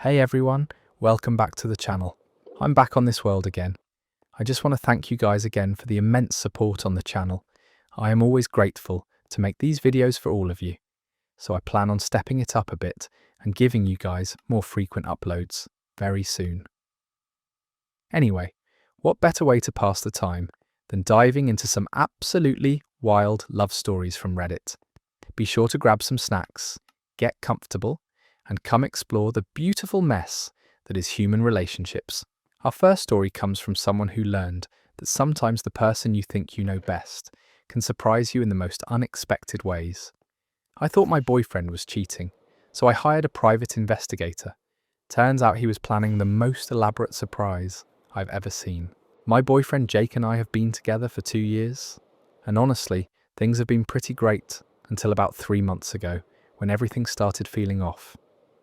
Hey everyone, welcome back to the channel. I'm back on this world again. I just want to thank you guys again for the immense support on the channel. I am always grateful to make these videos for all of you, so I plan on stepping it up a bit and giving you guys more frequent uploads very soon. Anyway, what better way to pass the time than diving into some absolutely wild love stories from Reddit? Be sure to grab some snacks, get comfortable, and come explore the beautiful mess that is human relationships. Our first story comes from someone who learned that sometimes the person you think you know best can surprise you in the most unexpected ways. I thought my boyfriend was cheating, so I hired a private investigator. Turns out he was planning the most elaborate surprise I've ever seen. My boyfriend Jake and I have been together for 2 years, and honestly, things have been pretty great until about 3 months ago, when everything started feeling off.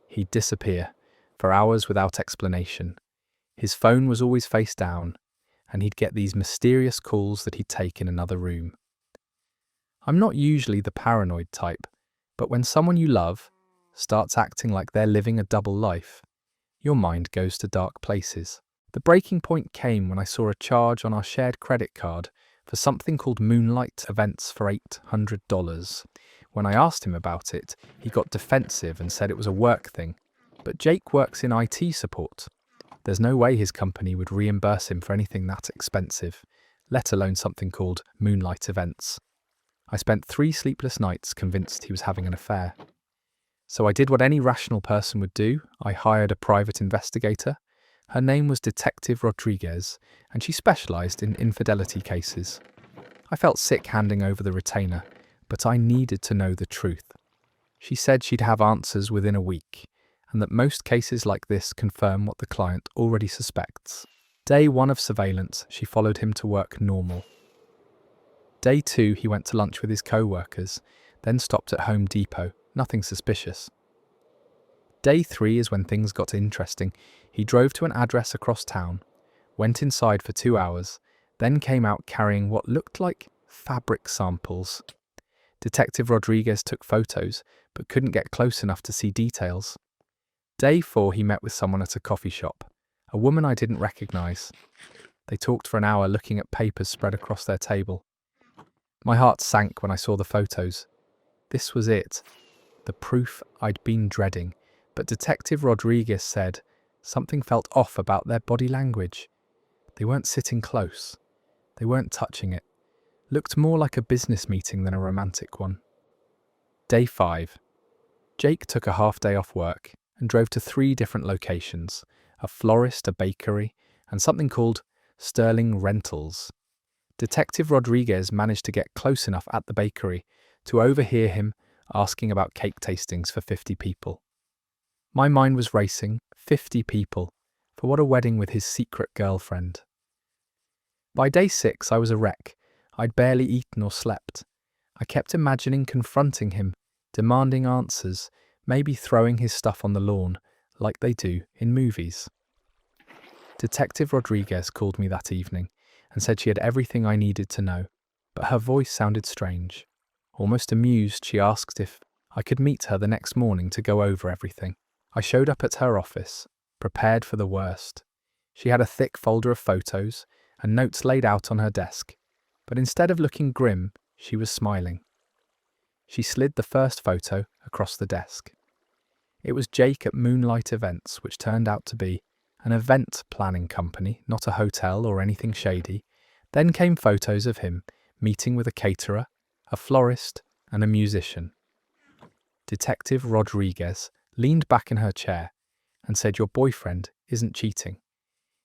He'd disappear for hours without explanation. His phone was always face down, and he'd get these mysterious calls that he'd take in another room. I'm not usually the paranoid type, but when someone you love starts acting like they're living a double life, your mind goes to dark places. The breaking point came when I saw a charge on our shared credit card for something called Moonlight Events for $800. When I asked him about it, he got defensive and said it was a work thing. But Jake works in IT support. There's no way his company would reimburse him for anything that expensive, let alone something called Moonlight Events. I spent 3 sleepless nights convinced he was having an affair. So I did what any rational person would do. I hired a private investigator. Her name was Detective Rodriguez, and she specialized in infidelity cases. I felt sick handing over the retainer, but I needed to know the truth. She said she'd have answers within a week, and that most cases like this confirm what the client already suspects. Day 1 of surveillance, she followed him to work normal. Day 2, he went to lunch with his co-workers, then stopped at Home Depot, nothing suspicious. Day 3 is when things got interesting. He drove to an address across town, went inside for 2 hours, then came out carrying what looked like fabric samples. Detective Rodriguez took photos, but couldn't get close enough to see details. Day 4, he met with someone at a coffee shop, a woman I didn't recognize. They talked for an hour looking at papers spread across their table. My heart sank when I saw the photos. This was it, the proof I'd been dreading. But Detective Rodriguez said something felt off about their body language. They weren't sitting close. They weren't touching it. Looked more like a business meeting than a romantic one. Day 5. Jake took a half day off work and drove to 3 different locations, a florist, a bakery, and something called Sterling Rentals. Detective Rodriguez managed to get close enough at the bakery to overhear him asking about cake tastings for 50 people. My mind was racing. 50 people. For what a wedding with his secret girlfriend. By day 6, I was a wreck. I'd barely eaten or slept. I kept imagining confronting him, demanding answers, maybe throwing his stuff on the lawn, like they do in movies. Detective Rodriguez called me that evening and said she had everything I needed to know, but her voice sounded strange. Almost amused, she asked if I could meet her the next morning to go over everything. I showed up at her office, prepared for the worst. She had a thick folder of photos and notes laid out on her desk, but instead of looking grim, she was smiling. She slid the first photo across the desk. It was Jake at Moonlight Events, which turned out to be an event planning company, not a hotel or anything shady. Then came photos of him meeting with a caterer, a florist, and a musician. Detective Rodriguez leaned back in her chair and said, "Your boyfriend isn't cheating.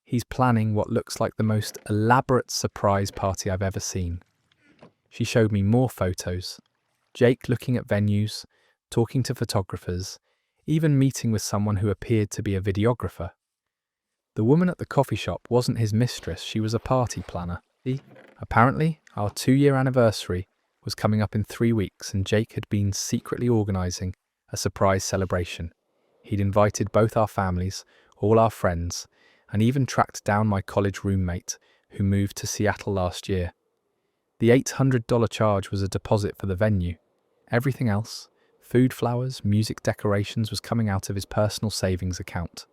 He's planning what looks like the most elaborate surprise party I've ever seen." She showed me more photos. Jake looking at venues, talking to photographers, even meeting with someone who appeared to be a videographer. The woman at the coffee shop wasn't his mistress, she was a party planner. Apparently, our 2-year anniversary was coming up in 3 weeks and Jake had been secretly organising a surprise celebration. He'd invited both our families, all our friends, and even tracked down my college roommate who moved to Seattle last year. The $800 charge was a deposit for the venue. Everything else, Food flowers, music decorations was coming out of his personal savings account.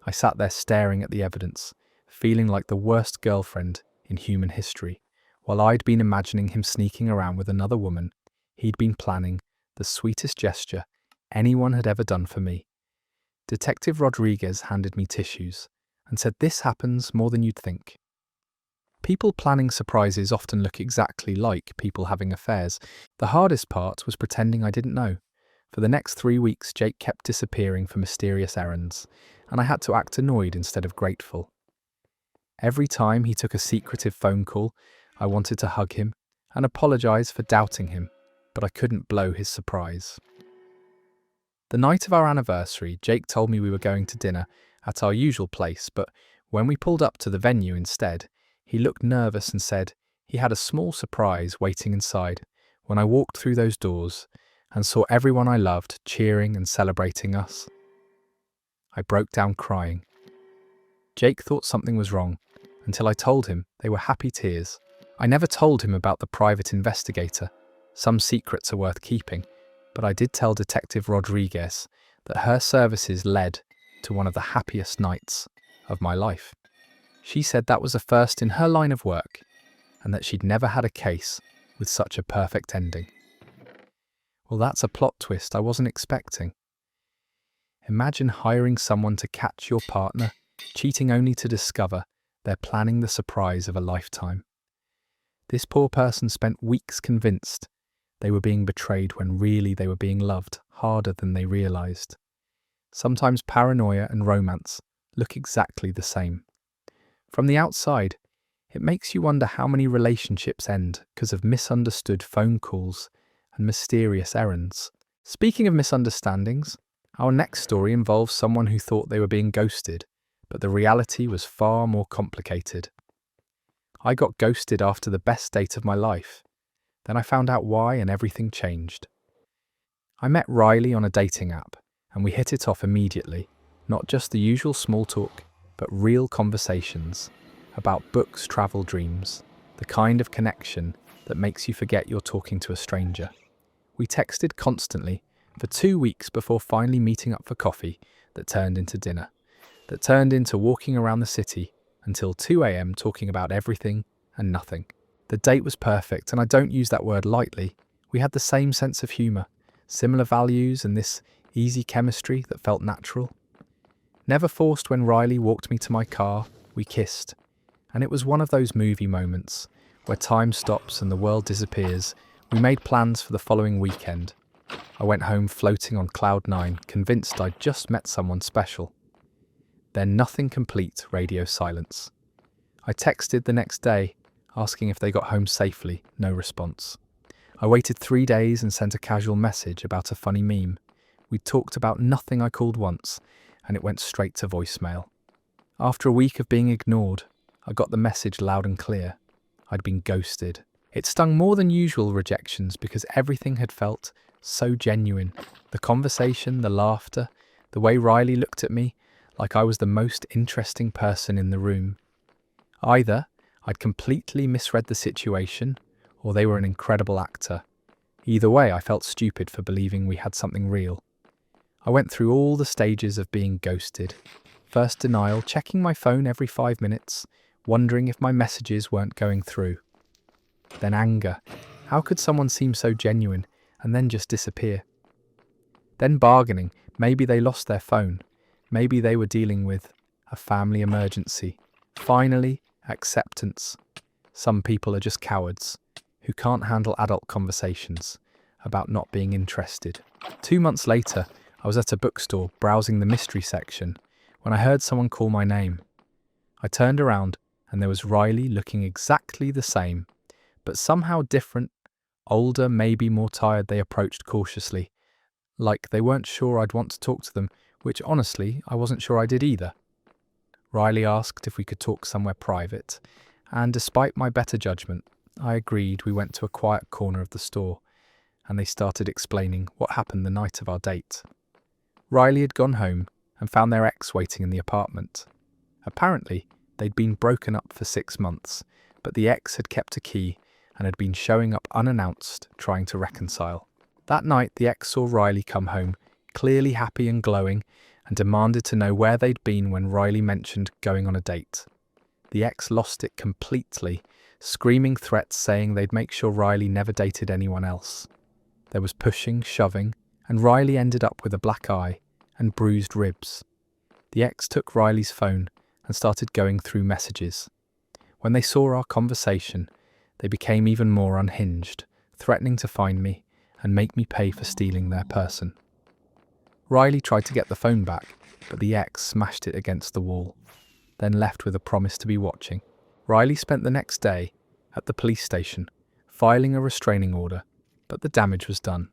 I sat there staring at the evidence, feeling like the worst girlfriend in human history. While I'd been imagining him sneaking around with another woman, he'd been planning the sweetest gesture anyone had ever done for me. Detective Rodriguez handed me tissues and said, "This happens more than you'd think." People planning surprises often look exactly like people having affairs. The hardest part was pretending I didn't know. For the next 3 weeks, Jake kept disappearing for mysterious errands, and I had to act annoyed instead of grateful. Every time he took a secretive phone call, I wanted to hug him and apologize for doubting him, but I couldn't blow his surprise. The night of our anniversary, Jake told me we were going to dinner at our usual place, but when we pulled up to the venue instead, he looked nervous and said he had a small surprise waiting inside. When I walked through those doors and saw everyone I loved cheering and celebrating us, I broke down crying. Jake thought something was wrong until I told him they were happy tears. I never told him about the private investigator. Some secrets are worth keeping, but I did tell Detective Rodriguez that her services led to one of the happiest nights of my life. She said that was a first in her line of work and that she'd never had a case with such a perfect ending. Well, that's a plot twist I wasn't expecting. Imagine hiring someone to catch your partner cheating only to discover they're planning the surprise of a lifetime. This poor person spent weeks convinced they were being betrayed when really they were being loved harder than they realized. Sometimes paranoia and romance look exactly the same. From the outside, it makes you wonder how many relationships end because of misunderstood phone calls and mysterious errands. Speaking of misunderstandings, our next story involves someone who thought they were being ghosted, but the reality was far more complicated. I got ghosted after the best date of my life. Then I found out why and everything changed. I met Riley on a dating app and we hit it off immediately. Not just the usual small talk, but real conversations about books, travel, dreams, the kind of connection that makes you forget you're talking to a stranger. We texted constantly for 2 weeks before finally meeting up for coffee that turned into dinner, that turned into walking around the city until 2 a.m. talking about everything and nothing. The date was perfect, and I don't use that word lightly. We had the same sense of humour, similar values, and this easy chemistry that felt natural. Never forced. When Riley walked me to my car, we kissed. And it was one of those movie moments where time stops and the world disappears. We made plans for the following weekend. I went home floating on cloud 9, convinced I'd just met someone special. Then nothing complete, radio silence. I texted the next day, asking if they got home safely, no response. I waited 3 days and sent a casual message about a funny meme. We talked about nothing. I called once, and it went straight to voicemail. After a week of being ignored, I got the message loud and clear. I'd been ghosted. It stung more than usual rejections because everything had felt so genuine. The conversation, the laughter, the way Riley looked at me like I was the most interesting person in the room. Either I'd completely misread the situation, or they were an incredible actor. Either way, I felt stupid for believing we had something real. I went through all the stages of being ghosted. First denial, checking my phone every 5 minutes, wondering if my messages weren't going through. Then anger. How could someone seem so genuine and then just disappear? Then bargaining. Maybe they lost their phone. Maybe they were dealing with a family emergency. Finally, acceptance. Some people are just cowards who can't handle adult conversations about not being interested. 2 months later, I was at a bookstore browsing the mystery section when I heard someone call my name. I turned around and there was Riley looking exactly the same, but somehow different, older, maybe more tired. They approached cautiously, like they weren't sure I'd want to talk to them, which honestly, I wasn't sure I did either. Riley asked if we could talk somewhere private, and despite my better judgment, I agreed. We went to a quiet corner of the store, and they started explaining what happened the night of our date. Riley had gone home and found their ex waiting in the apartment. Apparently, they'd been broken up for 6 months, but the ex had kept a key and had been showing up unannounced, trying to reconcile. That night, the ex saw Riley come home, clearly happy and glowing, and demanded to know where they'd been when Riley mentioned going on a date. The ex lost it completely, screaming threats saying they'd make sure Riley never dated anyone else. There was pushing, shoving, and Riley ended up with a black eye and bruised ribs. The ex took Riley's phone and started going through messages. When they saw our conversation, they became even more unhinged, threatening to find me and make me pay for stealing their person. Riley tried to get the phone back, but the ex smashed it against the wall, then left with a promise to be watching. Riley spent the next day at the police station, filing a restraining order, but the damage was done.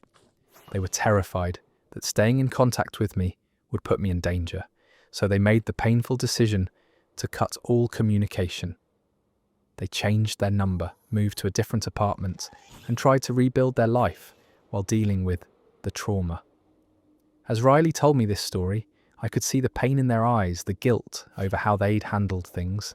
They were terrified that staying in contact with me would put me in danger, so they made the painful decision to cut all communication. They changed their number, moved to a different apartment, and tried to rebuild their life while dealing with the trauma. As Riley told me this story, I could see the pain in their eyes, the guilt over how they'd handled things,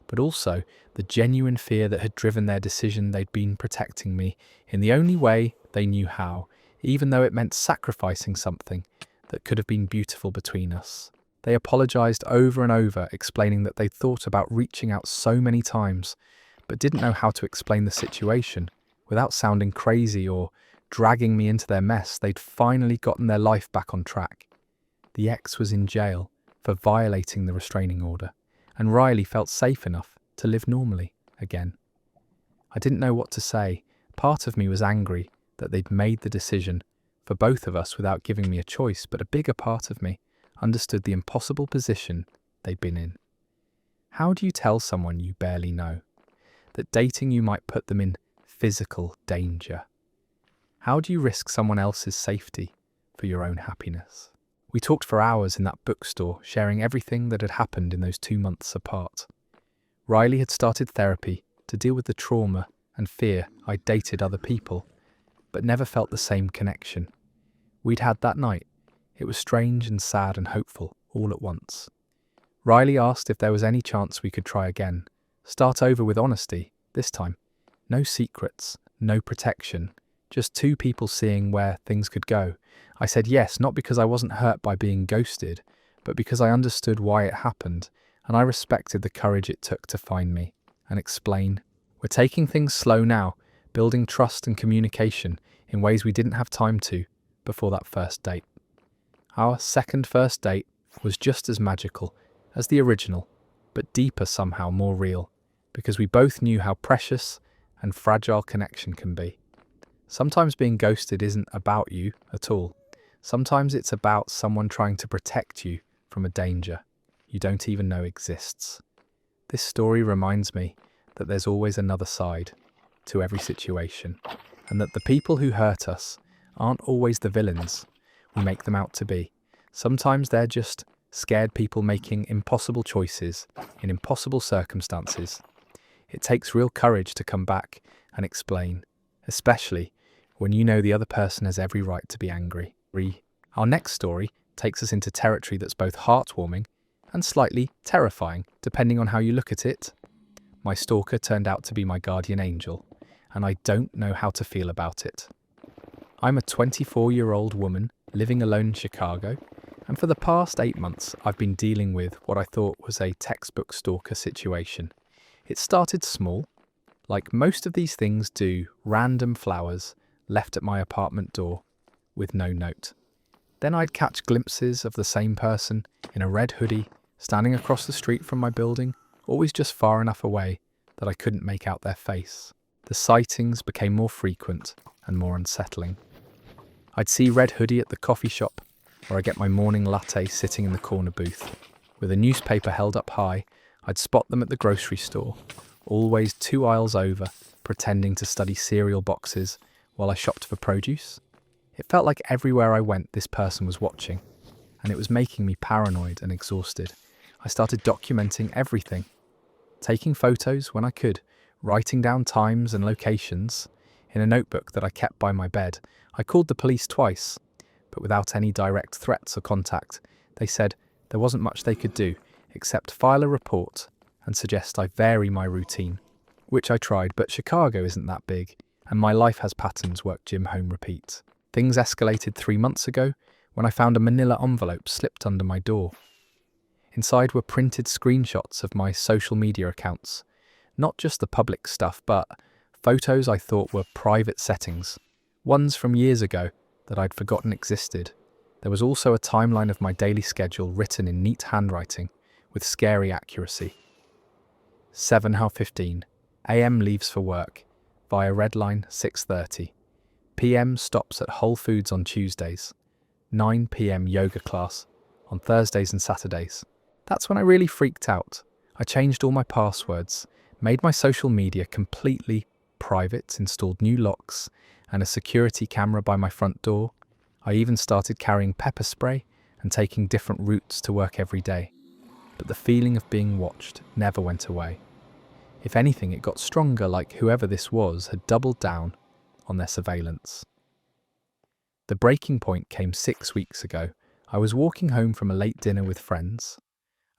but also the genuine fear that had driven their decision they'd been protecting me in the only way they knew how, even though it meant sacrificing something that could have been beautiful between us. They apologized over and over, explaining that they'd thought about reaching out so many times, but didn't know how to explain the situation without sounding crazy or dragging me into their mess. They'd finally gotten their life back on track. The ex was in jail for violating the restraining order, and Riley felt safe enough to live normally again. I didn't know what to say. Part of me was angry that they'd made the decision for both of us without giving me a choice, but a bigger part of me understood the impossible position they'd been in. How do you tell someone you barely know that dating you might put them in physical danger? How do you risk someone else's safety for your own happiness? We talked for hours in that bookstore, sharing everything that had happened in those 2 months apart. Riley had started therapy to deal with the trauma and fear I'd dated other people, but never felt the same connection we'd had that night. It was strange and sad and hopeful all at once. Riley asked if there was any chance we could try again, start over with honesty this time. No secrets, no protection, just two people seeing where things could go. I said yes, not because I wasn't hurt by being ghosted, but because I understood why it happened, and I respected the courage it took to find me and explain. We're taking things slow now, building trust and communication in ways we didn't have time to before that first date. Our second first date was just as magical as the original, but deeper somehow, more real, because we both knew how precious and fragile connection can be. Sometimes being ghosted isn't about you at all. Sometimes it's about someone trying to protect you from a danger you don't even know exists. This story reminds me that there's always another side to every situation, and that the people who hurt us aren't always the villains we make them out to be. Sometimes they're just scared people making impossible choices in impossible circumstances. It takes real courage to come back and explain, especially when you know the other person has every right to be angry. Our next story takes us into territory that's both heartwarming and slightly terrifying, depending on how you look at it. My stalker turned out to be my guardian angel, and I don't know how to feel about it. I'm a 24-year-old woman living alone in Chicago, and for the past 8 months I've been dealing with what I thought was a textbook stalker situation. It started small, like most of these things do, random flowers left at my apartment door with no note. Then I'd catch glimpses of the same person in a red hoodie standing across the street from my building, always just far enough away that I couldn't make out their face. The sightings became more frequent and more unsettling. I'd see red hoodie at the coffee shop where I get my morning latte sitting in the corner booth. With a newspaper held up high, I'd spot them at the grocery store, always 2 aisles over, pretending to study cereal boxes while I shopped for produce. It felt like everywhere I went this person was watching, and it was making me paranoid and exhausted. I started documenting everything, taking photos when I could, writing down times and locations in a notebook that I kept by my bed. I called the police twice, but without any direct threats or contact. They said there wasn't much they could do except file a report and suggest I vary my routine, which I tried, but Chicago isn't that big, and my life has patterns: work, gym, home, repeat. Things escalated 3 months ago when I found a manila envelope slipped under my door. Inside were printed screenshots of my social media accounts, not just the public stuff, but photos I thought were private settings, ones from years ago that I'd forgotten existed. There was also a timeline of my daily schedule written in neat handwriting with scary accuracy. 7:15 a.m. leaves for work via Red Line 6:30. p.m. stops at Whole Foods on Tuesdays. 9 p.m. yoga class on Thursdays and Saturdays. That's when I really freaked out. I changed all my passwords, made my social media completely private, installed new locks and a security camera by my front door. I even started carrying pepper spray and taking different routes to work every day. But the feeling of being watched never went away. If anything, it got stronger, like whoever this was had doubled down on their surveillance. The breaking point came 6 weeks ago. I was walking home from a late dinner with friends,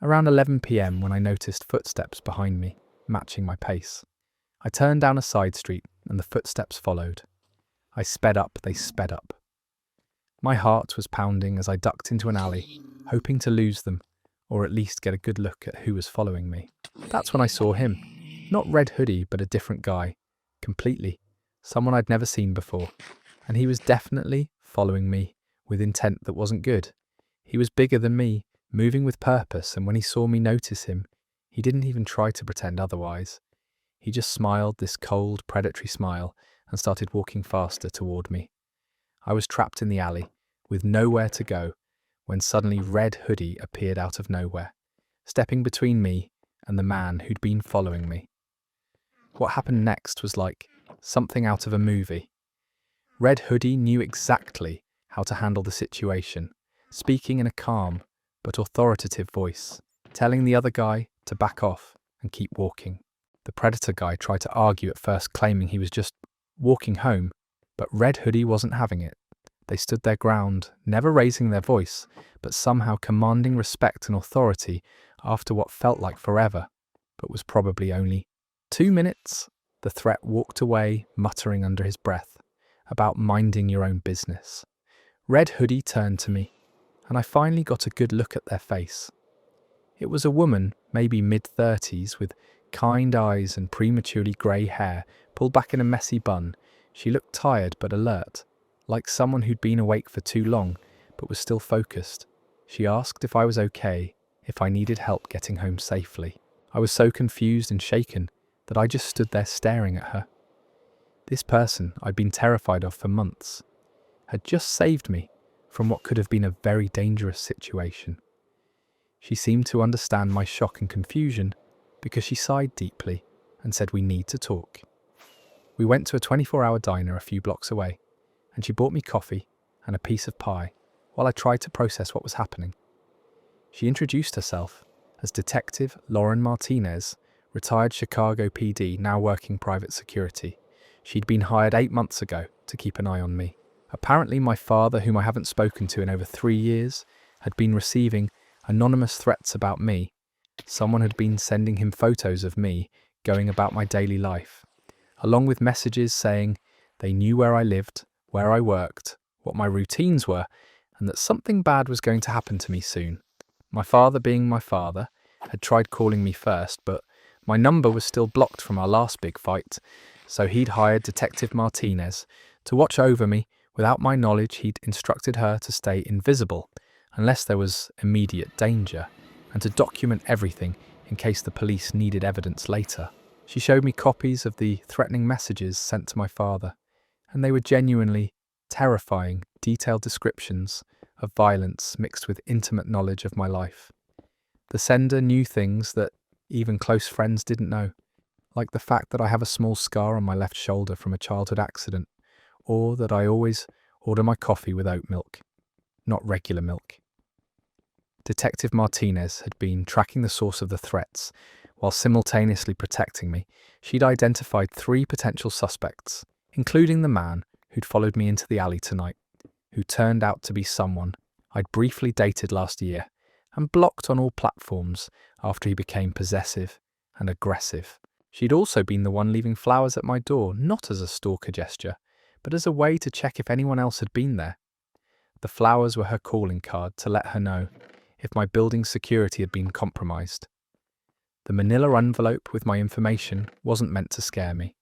around 11 p.m. when I noticed footsteps behind me, matching my pace. I turned down a side street and the footsteps followed. I sped up, they sped up. My heart was pounding as I ducked into an alley, hoping to lose them, or at least get a good look at who was following me. That's when I saw him. Not red hoodie, but a different guy. Completely. Someone I'd never seen before. And he was definitely following me with intent that wasn't good. He was bigger than me, moving with purpose, and when he saw me notice him, he didn't even try to pretend otherwise. He just smiled this cold, predatory smile and started walking faster toward me. I was trapped in the alley, with nowhere to go, when suddenly Red Hoodie appeared out of nowhere, stepping between me and the man who'd been following me. What happened next was like something out of a movie. Red Hoodie knew exactly how to handle the situation, speaking in a calm but authoritative voice, telling the other guy to back off and keep walking. The predator guy tried to argue at first, claiming he was just walking home, but Red Hoodie wasn't having it. They stood their ground, never raising their voice, but somehow commanding respect and authority after what felt like forever, but was probably only 2 minutes. The threat walked away, muttering under his breath about minding your own business. Red Hoodie turned to me, and I finally got a good look at their face. It was a woman, maybe mid-30s, with kind eyes and prematurely grey hair pulled back in a messy bun. She looked tired but alert, like someone who'd been awake for too long but was still focused. She asked if I was okay, if I needed help getting home safely. I was so confused and shaken that I just stood there staring at her. This person I'd been terrified of for months had just saved me from what could have been a very dangerous situation. She seemed to understand my shock and confusion because she sighed deeply and said, "We need to talk." We went to a 24-hour diner a few blocks away, and she bought me coffee and a piece of pie while I tried to process what was happening. She introduced herself as Detective Lauren Martinez, retired Chicago PD, now working private security. She'd been hired 8 months ago to keep an eye on me. Apparently my father, whom I haven't spoken to in over 3 years, had been receiving anonymous threats about me. Someone had been sending him photos of me going about my daily life, along with messages saying they knew where I lived, where I worked, what my routines were, and that something bad was going to happen to me soon. My father, being my father, had tried calling me first, but my number was still blocked from our last big fight, so he'd hired Detective Martinez to watch over me. Without my knowledge, he'd instructed her to stay invisible unless there was immediate danger, and to document everything in case the police needed evidence later. She showed me copies of the threatening messages sent to my father, and they were genuinely terrifying, detailed descriptions of violence mixed with intimate knowledge of my life. The sender knew things that even close friends didn't know, like the fact that I have a small scar on my left shoulder from a childhood accident, or that I always order my coffee with oat milk, not regular milk. Detective Martinez had been tracking the source of the threats while simultaneously protecting me. She'd identified 3 potential suspects, including the man who'd followed me into the alley tonight, who turned out to be someone I'd briefly dated last year and blocked on all platforms after he became possessive and aggressive. She'd also been the one leaving flowers at my door, not as a stalker gesture, but as a way to check if anyone else had been there. The flowers were her calling card to let her know if my building's security had been compromised. The manila envelope with my information wasn't meant to scare me.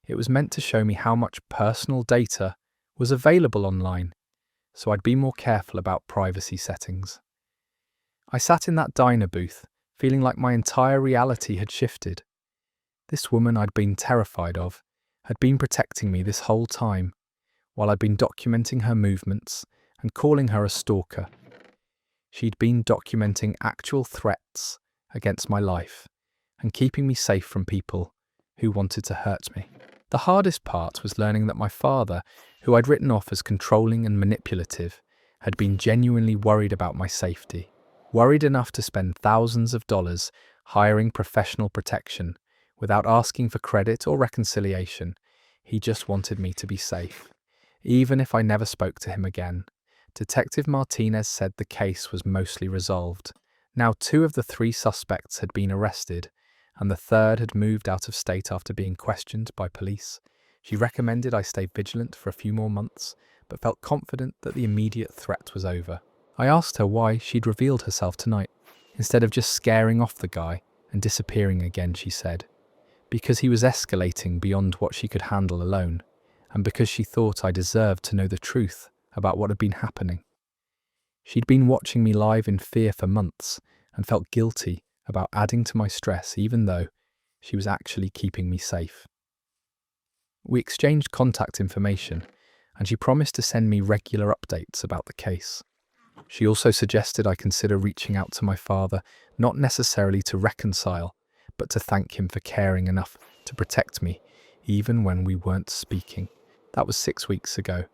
It was meant to show me how much personal data was available online, so I'd be more careful about privacy settings. I sat in that diner booth, feeling like my entire reality had shifted. This woman I'd been terrified of had been protecting me this whole time, while I'd been documenting her movements and calling her a stalker. She'd been documenting actual threats against my life and keeping me safe from people who wanted to hurt me. The hardest part was learning that my father, who I'd written off as controlling and manipulative, had been genuinely worried about my safety, worried enough to spend thousands of dollars hiring professional protection without asking for credit or reconciliation. He just wanted me to be safe. Even if I never spoke to him again, Detective Martinez said the case was mostly resolved. Now 2 of the 3 suspects had been arrested, and the 3rd had moved out of state after being questioned by police. She recommended I stay vigilant for a few more months, but felt confident that the immediate threat was over. I asked her why she'd revealed herself tonight, instead of just scaring off the guy and disappearing again. She said, because he was escalating beyond what she could handle alone, and because she thought I deserved to know the truth about what had been happening. She'd been watching me live in fear for months and felt guilty about adding to my stress, even though she was actually keeping me safe. We exchanged contact information, and she promised to send me regular updates about the case. She also suggested I consider reaching out to my father, not necessarily to reconcile, but to thank him for caring enough to protect me, even when we weren't speaking. That was 6 weeks ago,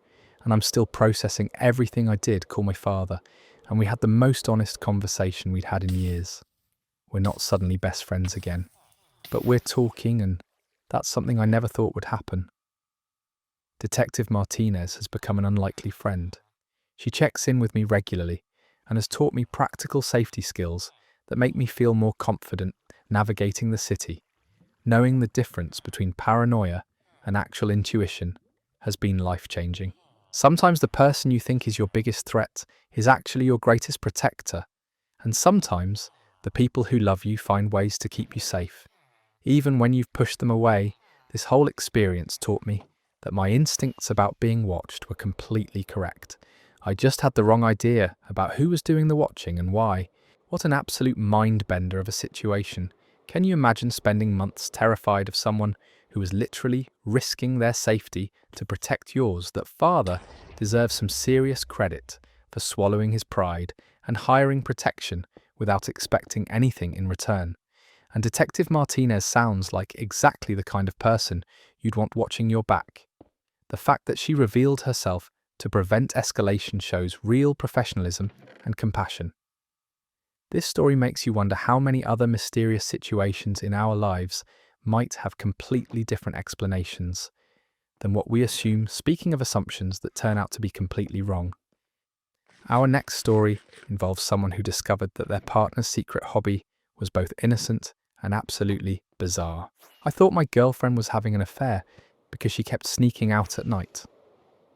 and I'm still processing everything I did call my father, and we had the most honest conversation we'd had in years. We're not suddenly best friends again, but we're talking, and that's something I never thought would happen. Detective Martinez has become an unlikely friend. She checks in with me regularly and has taught me practical safety skills that make me feel more confident navigating the city. Knowing the difference between paranoia and actual intuition has been life-changing. Sometimes the person you think is your biggest threat is actually your greatest protector, and sometimes the people who love you find ways to keep you safe. Even when you've pushed them away, this whole experience taught me that my instincts about being watched were completely correct. I just had the wrong idea about who was doing the watching and why. What an absolute mind-bender of a situation. Can you imagine spending months terrified of someone who was literally risking their safety to protect yours? That father deserves some serious credit for swallowing his pride and hiring protection without expecting anything in return. And Detective Martinez sounds like exactly the kind of person you'd want watching your back. The fact that she revealed herself to prevent escalation shows real professionalism and compassion. This story makes you wonder how many other mysterious situations in our lives might have completely different explanations than what we assume, speaking of assumptions that turn out to be completely wrong. Our next story involves someone who discovered that their partner's secret hobby was both innocent and absolutely bizarre. I thought my girlfriend was having an affair because she kept sneaking out at night.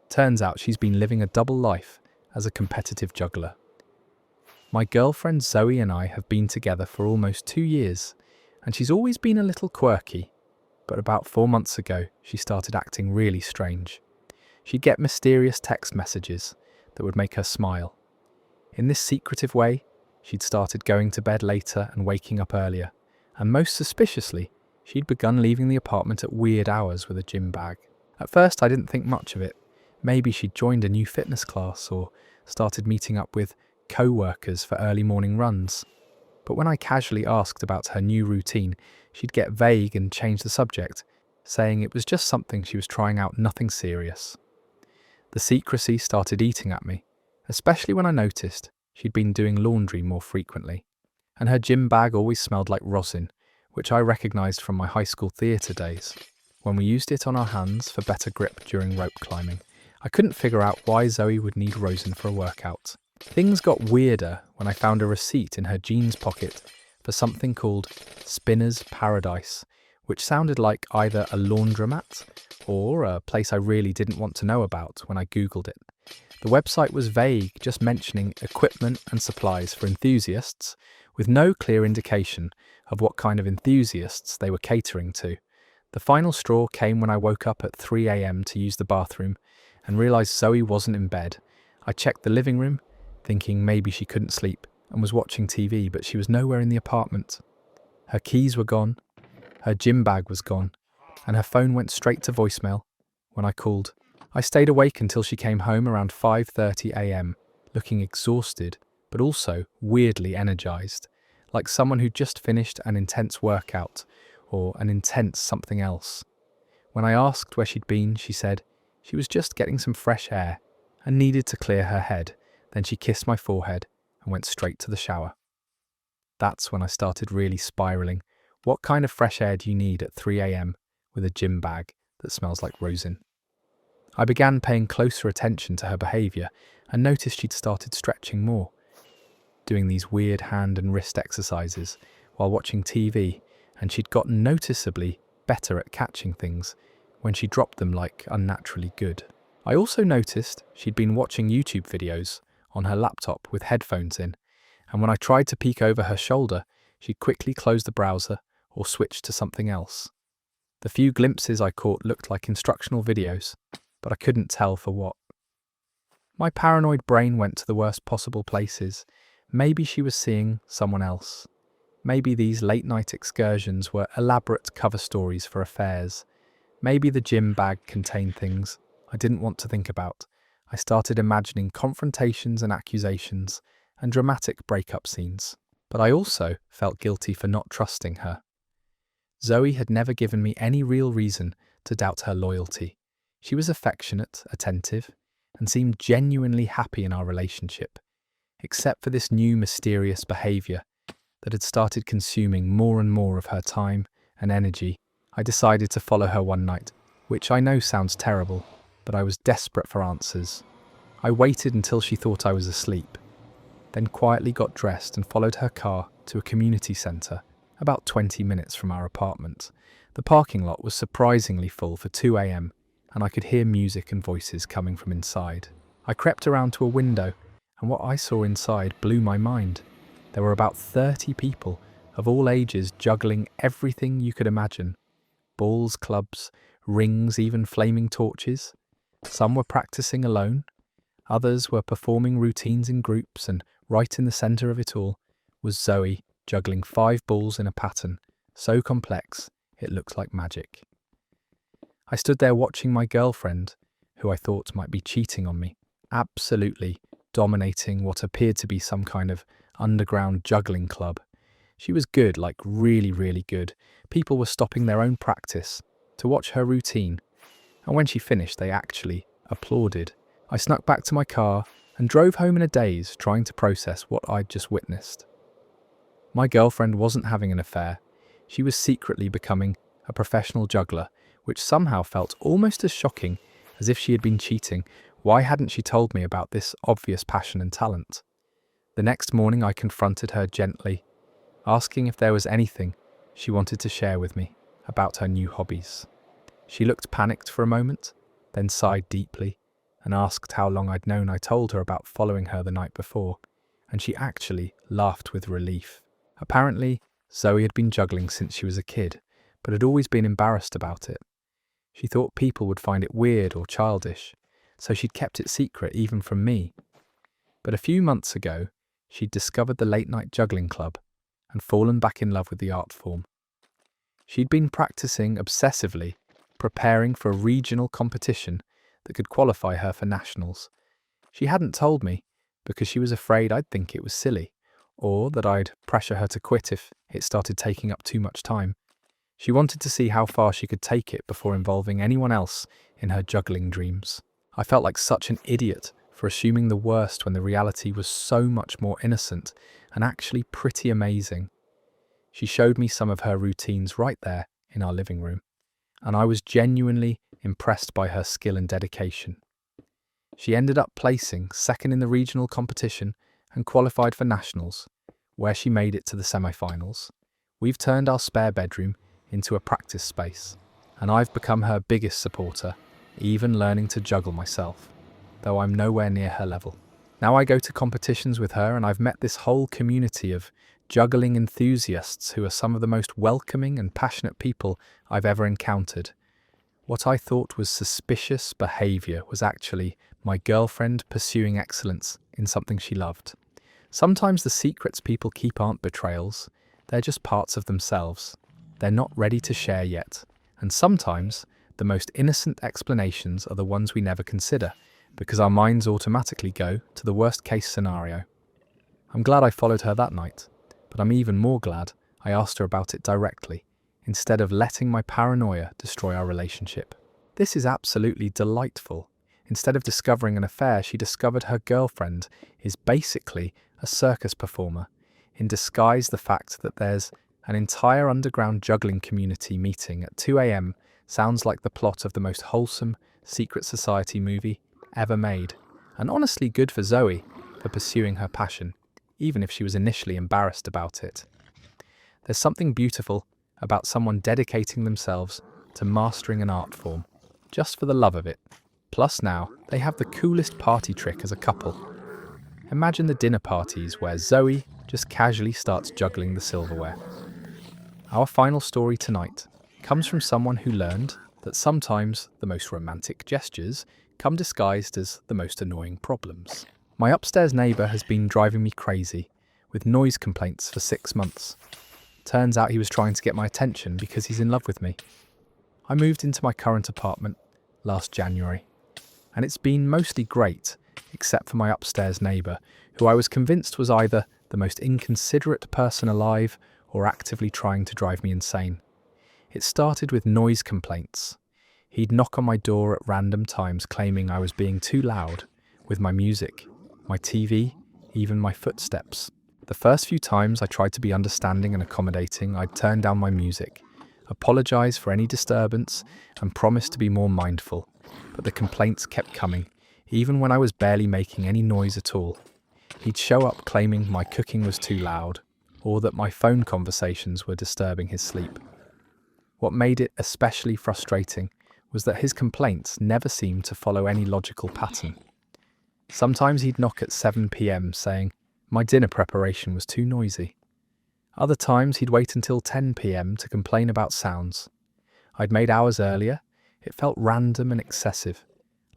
Turns out she's been living a double life as a competitive juggler. My girlfriend Zoe and I have been together for almost 2 years, and she's always been a little quirky, but about 4 months ago she started acting really strange. She'd get mysterious text messages that would make her smile. In this secretive way, she'd started going to bed later and waking up earlier, and most suspiciously, she'd begun leaving the apartment at weird hours with a gym bag. At first I didn't think much of it. Maybe she'd joined a new fitness class or started meeting up with co-workers for early morning runs. But when I casually asked about her new routine, she'd get vague and change the subject, saying it was just something she was trying out, nothing serious. The secrecy started eating at me, especially when I noticed she'd been doing laundry more frequently. And her gym bag always smelled like rosin, which I recognised from my high school theatre days, when we used it on our hands for better grip during rope climbing. I couldn't figure out why Zoe would need rosin for a workout. Things got weirder when I found a receipt in her jeans pocket for something called Spinner's Paradise, which sounded like either a laundromat or a place I really didn't want to know about when I Googled it. The website was vague, just mentioning equipment and supplies for enthusiasts, with no clear indication of what kind of enthusiasts they were catering to. The final straw came when I woke up at 3 a.m. to use the bathroom and realised Zoe wasn't in bed. I checked the living room, thinking maybe she couldn't sleep and was watching TV, but she was nowhere in the apartment. Her keys were gone, her gym bag was gone, and her phone went straight to voicemail when I called. I stayed awake until she came home around 5:30 a.m, looking exhausted, but also weirdly energized, like someone who'd just finished an intense workout or an intense something else. When I asked where she'd been, she said she was just getting some fresh air and needed to clear her head. Then she kissed my forehead and went straight to the shower. That's when I started really spiraling. What kind of fresh air do you need at 3 a.m. with a gym bag that smells like rosin? I began paying closer attention to her behaviour and noticed she'd started stretching more, doing these weird hand and wrist exercises while watching TV, and she'd gotten noticeably better at catching things when she dropped them like unnaturally good. I also noticed she'd been watching YouTube videos on her laptop with headphones in, and when I tried to peek over her shoulder, she'd quickly close the browser or switch to something else. The few glimpses I caught looked like instructional videos, but I couldn't tell for what. My paranoid brain went to the worst possible places. Maybe she was seeing someone else. Maybe these late-night excursions were elaborate cover stories for affairs. Maybe the gym bag contained things I didn't want to think about. I started imagining confrontations and accusations and dramatic breakup scenes. But I also felt guilty for not trusting her. Zoe had never given me any real reason to doubt her loyalty. She was affectionate, attentive, and seemed genuinely happy in our relationship, except for this new mysterious behaviour that had started consuming more and more of her time and energy. I decided to follow her one night, which I know sounds terrible, but I was desperate for answers. I waited until she thought I was asleep, then quietly got dressed and followed her car to a community centre about 20 minutes from our apartment. The parking lot was surprisingly full for 2 a.m, and I could hear music and voices coming from inside. I crept around to a window, and what I saw inside blew my mind. There were about 30 people of all ages juggling everything you could imagine. Balls, clubs, rings, even flaming torches. Some were practicing alone. Others were performing routines in groups, and right in the centre of it all was Zoe juggling 5 balls in a pattern so complex it looked like magic. I stood there watching my girlfriend, who I thought might be cheating on me, absolutely dominating what appeared to be some kind of underground juggling club. She was good, like really, really good. People were stopping their own practice to watch her routine, and when she finished, they actually applauded. I snuck back to my car and drove home in a daze, trying to process what I'd just witnessed. My girlfriend wasn't having an affair. She was secretly becoming a professional juggler, which somehow felt almost as shocking as if she had been cheating. Why hadn't she told me about this obvious passion and talent? The next morning I confronted her gently, asking if there was anything she wanted to share with me about her new hobbies. She looked panicked for a moment, then sighed deeply and asked how long I'd known I told her about following her the night before, and she actually laughed with relief. Apparently, Zoe had been juggling since she was a kid, but had always been embarrassed about it. She thought people would find it weird or childish, so she'd kept it secret even from me. But a few months ago, she'd discovered the late-night juggling club and fallen back in love with the art form. She'd been practicing obsessively, preparing for a regional competition that could qualify her for nationals. She hadn't told me because she was afraid I'd think it was silly, or that I'd pressure her to quit if it started taking up too much time. She wanted to see how far she could take it before involving anyone else in her juggling dreams. I felt like such an idiot for assuming the worst when the reality was so much more innocent and actually pretty amazing. She showed me some of her routines right there in our living room, and I was genuinely impressed by her skill and dedication. She ended up placing second in the regional competition and qualified for nationals, where she made it to the semi-finals. We've turned our spare bedroom into a practice space, and I've become her biggest supporter, even learning to juggle myself, though I'm nowhere near her level. Now I go to competitions with her, and I've met this whole community of juggling enthusiasts who are some of the most welcoming and passionate people I've ever encountered. What I thought was suspicious behaviour was actually my girlfriend pursuing excellence in something she loved. Sometimes the secrets people keep aren't betrayals, they're just parts of themselves. They're not ready to share yet. And sometimes the most innocent explanations are the ones we never consider, because our minds automatically go to the worst case scenario. I'm glad I followed her that night, but I'm even more glad I asked her about it directly, instead of letting my paranoia destroy our relationship. This is absolutely delightful. Instead of discovering an affair, she discovered her girlfriend is basically a circus performer. In disguise, the fact that there's an entire underground juggling community meeting at 2 a.m. sounds like the plot of the most wholesome secret society movie ever made. And honestly good for Zoe for pursuing her passion, even if she was initially embarrassed about it. There's something beautiful about someone dedicating themselves to mastering an art form, just for the love of it. Plus now, they have the coolest party trick as a couple. Imagine the dinner parties where Zoe just casually starts juggling the silverware. Our final story tonight comes from someone who learned that sometimes the most romantic gestures come disguised as the most annoying problems. My upstairs neighbour has been driving me crazy with noise complaints for 6 months. Turns out he was trying to get my attention because he's in love with me. I moved into my current apartment last January, and it's been mostly great, except for my upstairs neighbour, who I was convinced was either the most inconsiderate person alive or actively trying to drive me insane. It started with noise complaints. He'd knock on my door at random times claiming I was being too loud with my music, my TV, even my footsteps. The first few times I tried to be understanding and accommodating, I'd turn down my music, apologise for any disturbance, and promise to be more mindful. But the complaints kept coming, even when I was barely making any noise at all. He'd show up claiming my cooking was too loud, or that my phone conversations were disturbing his sleep. What made it especially frustrating was that his complaints never seemed to follow any logical pattern. Sometimes he'd knock at 7 p.m. saying my dinner preparation was too noisy. Other times he'd wait until 10 p.m. to complain about sounds. I'd made hours earlier. It felt random and excessive,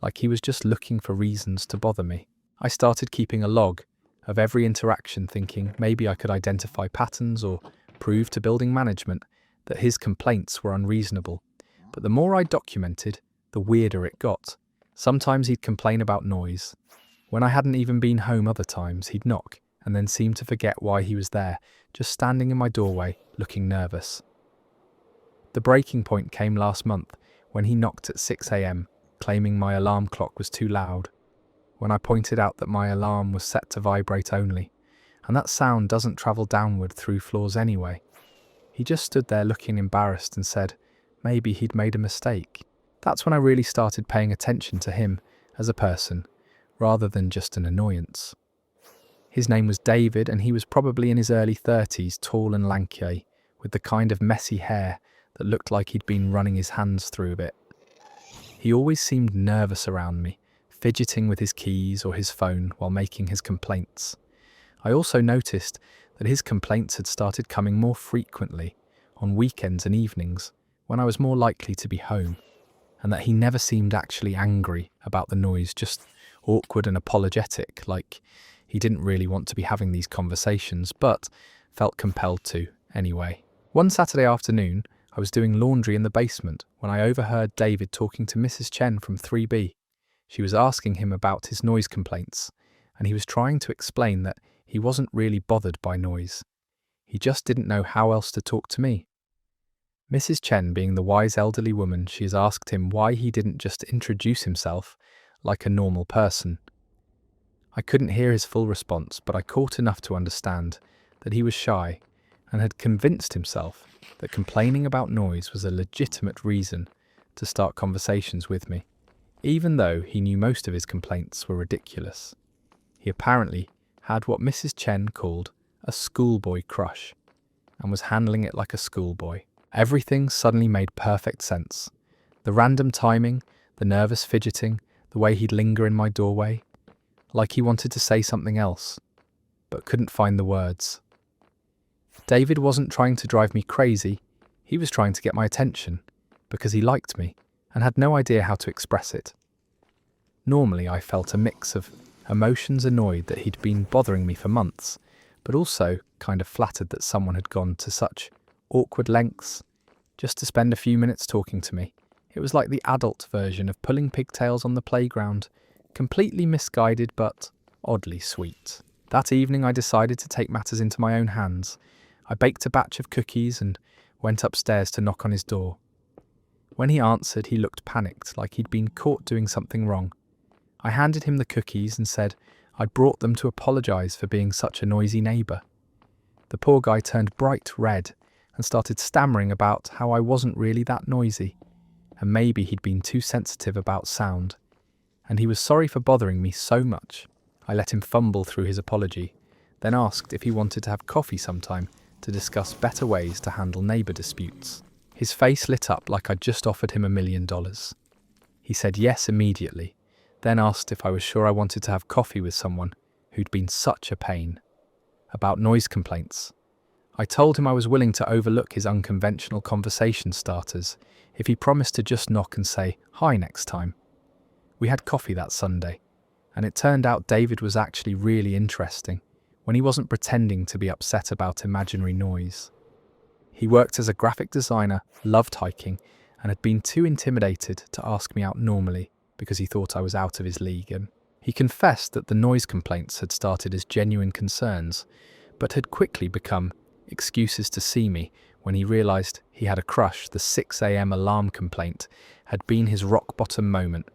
like he was just looking for reasons to bother me. I started keeping a log of every interaction, thinking maybe I could identify patterns or prove to building management that his complaints were unreasonable. But the more I documented, the weirder it got. Sometimes he'd complain about noise. When I hadn't even been home other times, he'd knock and then seem to forget why he was there, just standing in my doorway, looking nervous. The breaking point came last month when he knocked at 6 a.m, claiming my alarm clock was too loud. When I pointed out that my alarm was set to vibrate only, and that sound doesn't travel downward through floors anyway. He just stood there looking embarrassed and said maybe he'd made a mistake. That's when I really started paying attention to him as a person, rather than just an annoyance. His name was David, and he was probably in his early 30s, tall and lanky, with the kind of messy hair that looked like he'd been running his hands through it. He always seemed nervous around me, fidgeting with his keys or his phone while making his complaints. I also noticed that his complaints had started coming more frequently on weekends and evenings when I was more likely to be home, and that he never seemed actually angry about the noise, just awkward and apologetic, like he didn't really want to be having these conversations, but felt compelled to anyway. One Saturday afternoon, I was doing laundry in the basement when I overheard David talking to Mrs. Chen from 3B. She was asking him about his noise complaints, and he was trying to explain that he wasn't really bothered by noise. He just didn't know how else to talk to me. Mrs. Chen, being the wise elderly woman, she has asked him why he didn't just introduce himself like a normal person. I couldn't hear his full response, but I caught enough to understand that he was shy and had convinced himself that complaining about noise was a legitimate reason to start conversations with me, even though he knew most of his complaints were ridiculous. He apparently had what Mrs. Chen called a schoolboy crush and was handling it like a schoolboy. Everything suddenly made perfect sense. The random timing, the nervous fidgeting, the way he'd linger in my doorway, like he wanted to say something else, but couldn't find the words. David wasn't trying to drive me crazy, he was trying to get my attention, because he liked me, and had no idea how to express it. Normally I felt a mix of emotions, annoyed that he'd been bothering me for months, but also kind of flattered that someone had gone to such awkward lengths just to spend a few minutes talking to me. It was like the adult version of pulling pigtails on the playground, completely misguided but oddly sweet. That evening I decided to take matters into my own hands. I baked a batch of cookies and went upstairs to knock on his door. When he answered, he looked panicked, like he'd been caught doing something wrong. I handed him the cookies and said I'd brought them to apologise for being such a noisy neighbour. The poor guy turned bright red and started stammering about how I wasn't really that noisy, and maybe he'd been too sensitive about sound, and he was sorry for bothering me so much. I let him fumble through his apology, then asked if he wanted to have coffee sometime to discuss better ways to handle neighbour disputes. His face lit up like I'd just offered him $1 million. He said yes immediately, then asked if I was sure I wanted to have coffee with someone who'd been such a pain. About noise complaints. I told him I was willing to overlook his unconventional conversation starters if he promised to just knock and say hi next time. We had coffee that Sunday, and it turned out David was actually really interesting when he wasn't pretending to be upset about imaginary noise. He worked as a graphic designer, loved hiking, and had been too intimidated to ask me out normally because he thought I was out of his league, and he confessed that the noise complaints had started as genuine concerns, but had quickly become excuses to see me when he realised he had a crush. The 6 a.m. alarm complaint had been his rock bottom moment,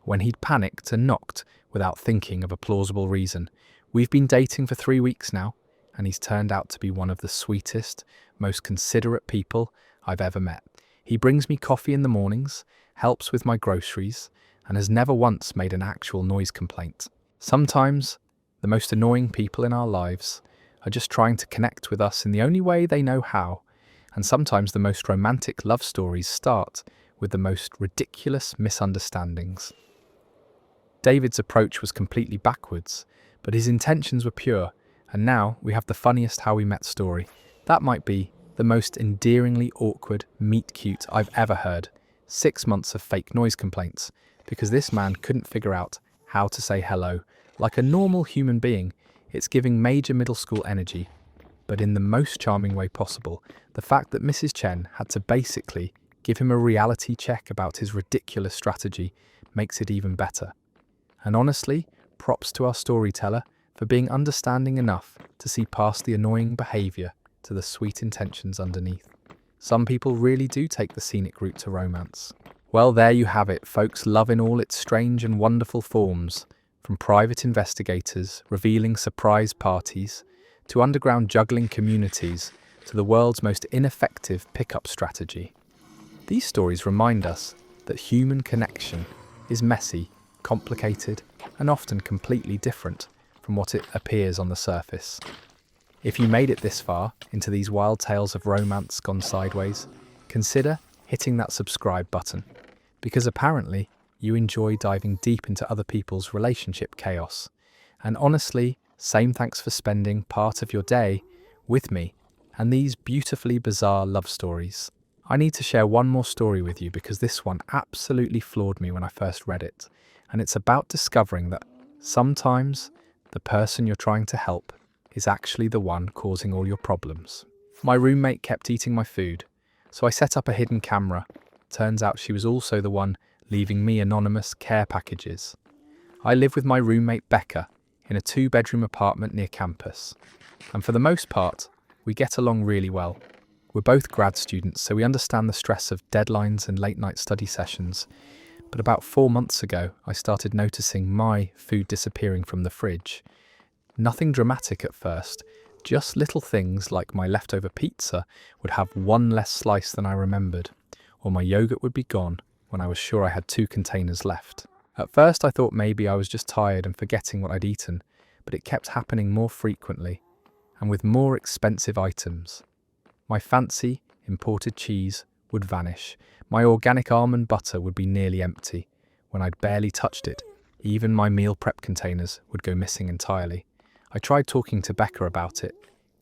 when he'd panicked and knocked without thinking of a plausible reason. We've been dating for 3 weeks now, and he's turned out to be one of the sweetest, most considerate people I've ever met. He brings me coffee in the mornings, helps with my groceries, and has never once made an actual noise complaint. Sometimes, the most annoying people in our lives are just trying to connect with us in the only way they know how, and sometimes the most romantic love stories start with the most ridiculous misunderstandings. David's approach was completely backwards, but his intentions were pure, and now we have the funniest how we met story. That might be the most endearingly awkward meet cute I've ever heard. 6 months of fake noise complaints, because this man couldn't figure out how to say hello like a normal human being. It's giving major middle school energy, but in the most charming way possible. The fact that Mrs. Chen had to basically give him a reality check about his ridiculous strategy makes it even better. And honestly, props to our storyteller for being understanding enough to see past the annoying behaviour to the sweet intentions underneath. Some people really do take the scenic route to romance. Well, there you have it, folks. Love in all its strange and wonderful forms, from private investigators revealing surprise parties, to underground juggling communities, to the world's most ineffective pickup strategy. These stories remind us that human connection is messy, complicated, and often completely different from what it appears on the surface. If you made it this far into these wild tales of romance gone sideways, consider hitting that subscribe button, because apparently you enjoy diving deep into other people's relationship chaos. And honestly, same thanks for spending part of your day with me and these beautifully bizarre love stories. I need to share one more story with you because this one absolutely floored me when I first read it, and it's about discovering that sometimes the person you're trying to help is actually the one causing all your problems. My roommate kept eating my food, so I set up a hidden camera. Turns out she was also the one leaving me anonymous care packages. I live with my roommate Becca in a 2-bedroom apartment near campus, and for the most part, we get along really well. We're both grad students, so we understand the stress of deadlines and late-night study sessions. But about 4 months ago, I started noticing my food disappearing from the fridge. Nothing dramatic at first, just little things like my leftover pizza would have one less slice than I remembered, or my yogurt would be gone when I was sure I had 2 containers left. At first I thought maybe I was just tired and forgetting what I'd eaten, but it kept happening more frequently, and with more expensive items. My fancy imported cheese would vanish. My organic almond butter would be nearly empty. When I'd barely touched it, even my meal prep containers would go missing entirely. I tried talking to Becca about it,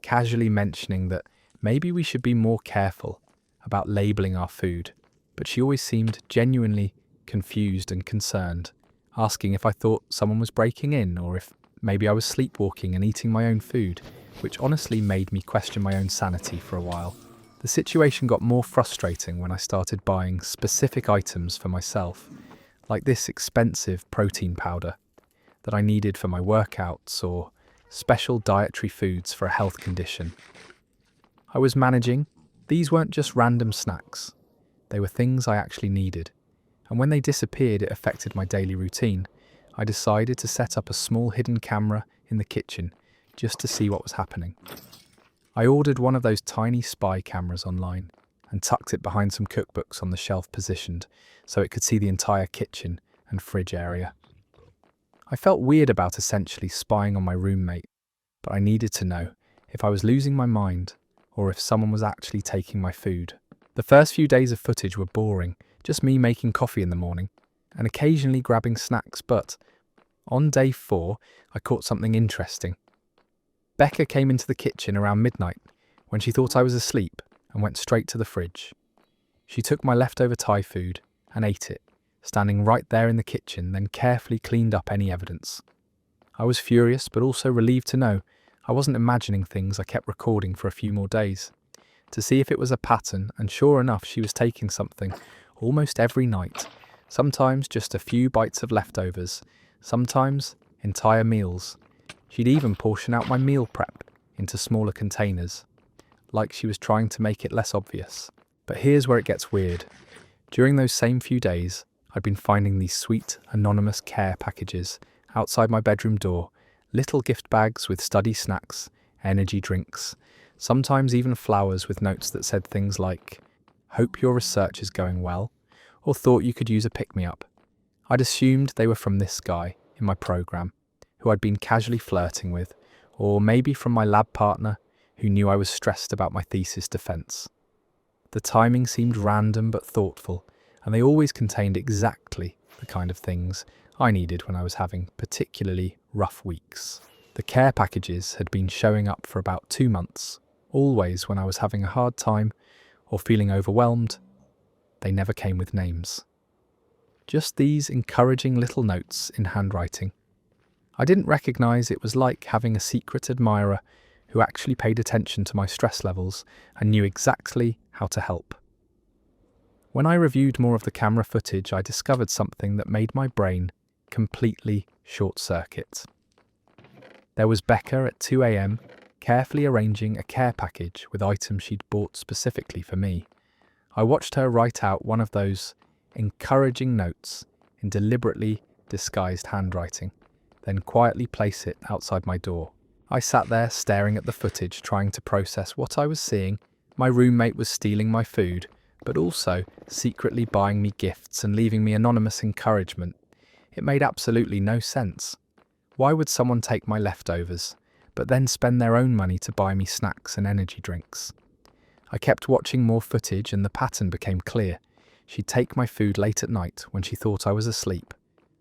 casually mentioning that maybe we should be more careful about labeling our food, but she always seemed genuinely confused and concerned, asking if I thought someone was breaking in or if maybe I was sleepwalking and eating my own food, which honestly made me question my own sanity for a while. The situation got more frustrating when I started buying specific items for myself, like this expensive protein powder that I needed for my workouts or special dietary foods for a health condition. I was managing. These weren't just random snacks. They were things I actually needed. And when they disappeared, it affected my daily routine. I decided to set up a small hidden camera in the kitchen just to see what was happening. I ordered one of those tiny spy cameras online and tucked it behind some cookbooks on the shelf positioned so it could see the entire kitchen and fridge area. I felt weird about essentially spying on my roommate, but I needed to know if I was losing my mind or if someone was actually taking my food. The first few days of footage were boring, just me making coffee in the morning and occasionally grabbing snacks, but on day 4, I caught something interesting. Becca came into the kitchen around midnight when she thought I was asleep and went straight to the fridge. She took my leftover Thai food and ate it, standing right there in the kitchen, then carefully cleaned up any evidence. I was furious, but also relieved to know I wasn't imagining things. I kept recording for a few more days to see if it was a pattern, and sure enough, she was taking something almost every night, sometimes just a few bites of leftovers, sometimes entire meals. She'd even portion out my meal prep into smaller containers, like she was trying to make it less obvious. But here's where it gets weird. During those same few days, I'd been finding these sweet, anonymous care packages outside my bedroom door, little gift bags with study snacks, energy drinks, sometimes even flowers with notes that said things like, "Hope your research is going well," or "Thought you could use a pick-me-up." I'd assumed they were from this guy in my program, who I'd been casually flirting with, or maybe from my lab partner, who knew I was stressed about my thesis defense. The timing seemed random but thoughtful, and they always contained exactly the kind of things I needed when I was having particularly rough weeks. The care packages had been showing up for about 2 months, always when I was having a hard time or feeling overwhelmed. They never came with names. Just these encouraging little notes in handwriting. I didn't recognize it was like having a secret admirer who actually paid attention to my stress levels and knew exactly how to help. When I reviewed more of the camera footage, I discovered something that made my brain completely short-circuit. There was Becca at 2 a.m. carefully arranging a care package with items she'd bought specifically for me. I watched her write out one of those encouraging notes in deliberately disguised handwriting, then quietly place it outside my door. I sat there staring at the footage, trying to process what I was seeing. My roommate was stealing my food, but also secretly buying me gifts and leaving me anonymous encouragement. It made absolutely no sense. Why would someone take my leftovers, but then spend their own money to buy me snacks and energy drinks? I kept watching more footage and the pattern became clear. She'd take my food late at night when she thought I was asleep,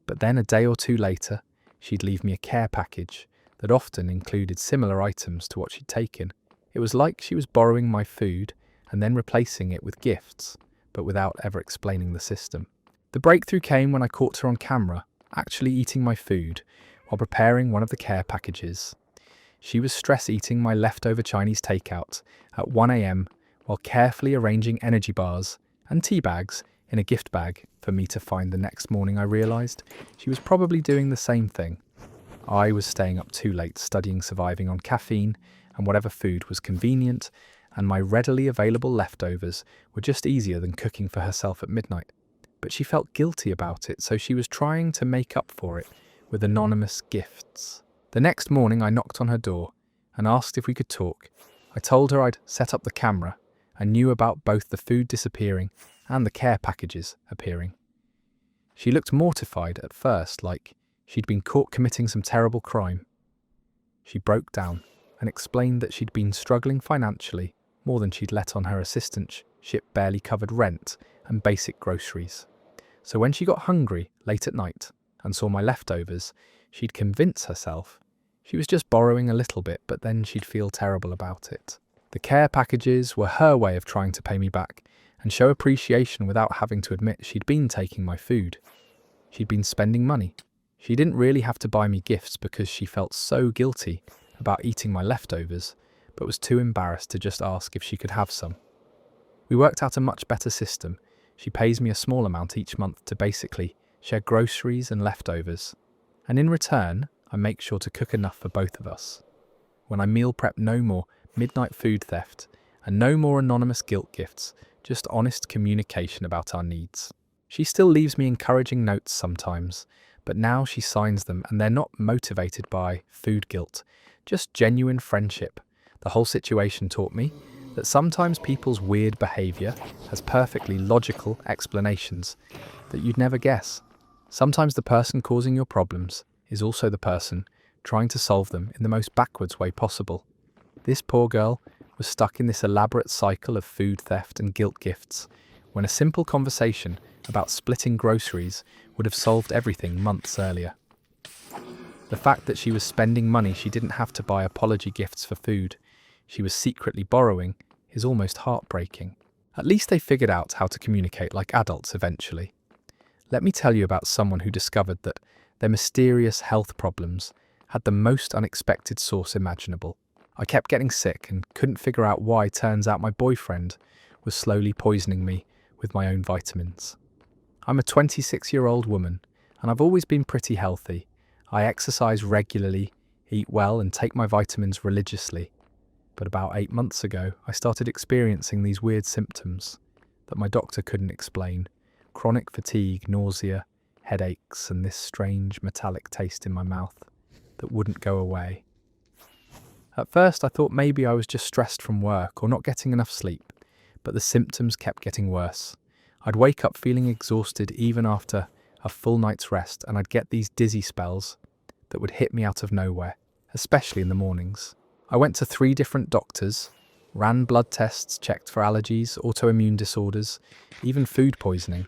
but then a day or 2 later, she'd leave me a care package that often included similar items to what she'd taken. It was like she was borrowing my food and then replacing it with gifts, but without ever explaining the system. The breakthrough came when I caught her on camera, actually eating my food while preparing one of the care packages. She was stress eating my leftover Chinese takeout at 1 a.m. while carefully arranging energy bars and tea bags in a gift bag for me to find the next morning. I realised she was probably doing the same thing. I was staying up too late studying surviving on caffeine and whatever food was convenient, and my readily available leftovers were just easier than cooking for herself at midnight. But she felt guilty about it, so she was trying to make up for it with anonymous gifts. The next morning I knocked on her door and asked if we could talk. I told her I'd set up the camera and knew about both the food disappearing and the care packages appearing. She looked mortified at first, like she'd been caught committing some terrible crime. She broke down and explained that she'd been struggling financially more than she'd let on her assistantship barely covered rent and basic groceries. So when she got hungry late at night and saw my leftovers, she'd convince herself she was just borrowing a little bit, but then she'd feel terrible about it. The care packages were her way of trying to pay me back and show appreciation without having to admit she'd been taking my food. She'd been spending money. She didn't really have to buy me gifts because she felt so guilty about eating my leftovers, but was too embarrassed to just ask if she could have some. We worked out a much better system. She pays me a small amount each month to basically share groceries and leftovers, and in return, I make sure to cook enough for both of us. When I meal prep, no more midnight food theft, and no more anonymous guilt gifts, just honest communication about our needs. She still leaves me encouraging notes sometimes, but now she signs them and they're not motivated by food guilt, just genuine friendship. The whole situation taught me that sometimes people's weird behaviour has perfectly logical explanations that you'd never guess. Sometimes the person causing your problems is also the person trying to solve them in the most backwards way possible. This poor girl was stuck in this elaborate cycle of food theft and guilt gifts, when a simple conversation about splitting groceries would have solved everything months earlier. The fact that she was spending money she didn't have to buy apology gifts for food she was secretly borrowing is almost heartbreaking. At least they figured out how to communicate like adults eventually. Let me tell you about someone who discovered that their mysterious health problems had the most unexpected source imaginable. I kept getting sick and couldn't figure out why. Turns out my boyfriend was slowly poisoning me with my own vitamins. I'm a 26-year-old woman, and I've always been pretty healthy. I exercise regularly, eat well, and take my vitamins religiously. But about 8 months ago, I started experiencing these weird symptoms that my doctor couldn't explain. Chronic fatigue, nausea, headaches, and this strange metallic taste in my mouth that wouldn't go away. At first, I thought maybe I was just stressed from work or not getting enough sleep, but the symptoms kept getting worse. I'd wake up feeling exhausted even after a full night's rest, and I'd get these dizzy spells that would hit me out of nowhere, especially in the mornings. I went to 3 different doctors, ran blood tests, checked for allergies, autoimmune disorders, even food poisoning,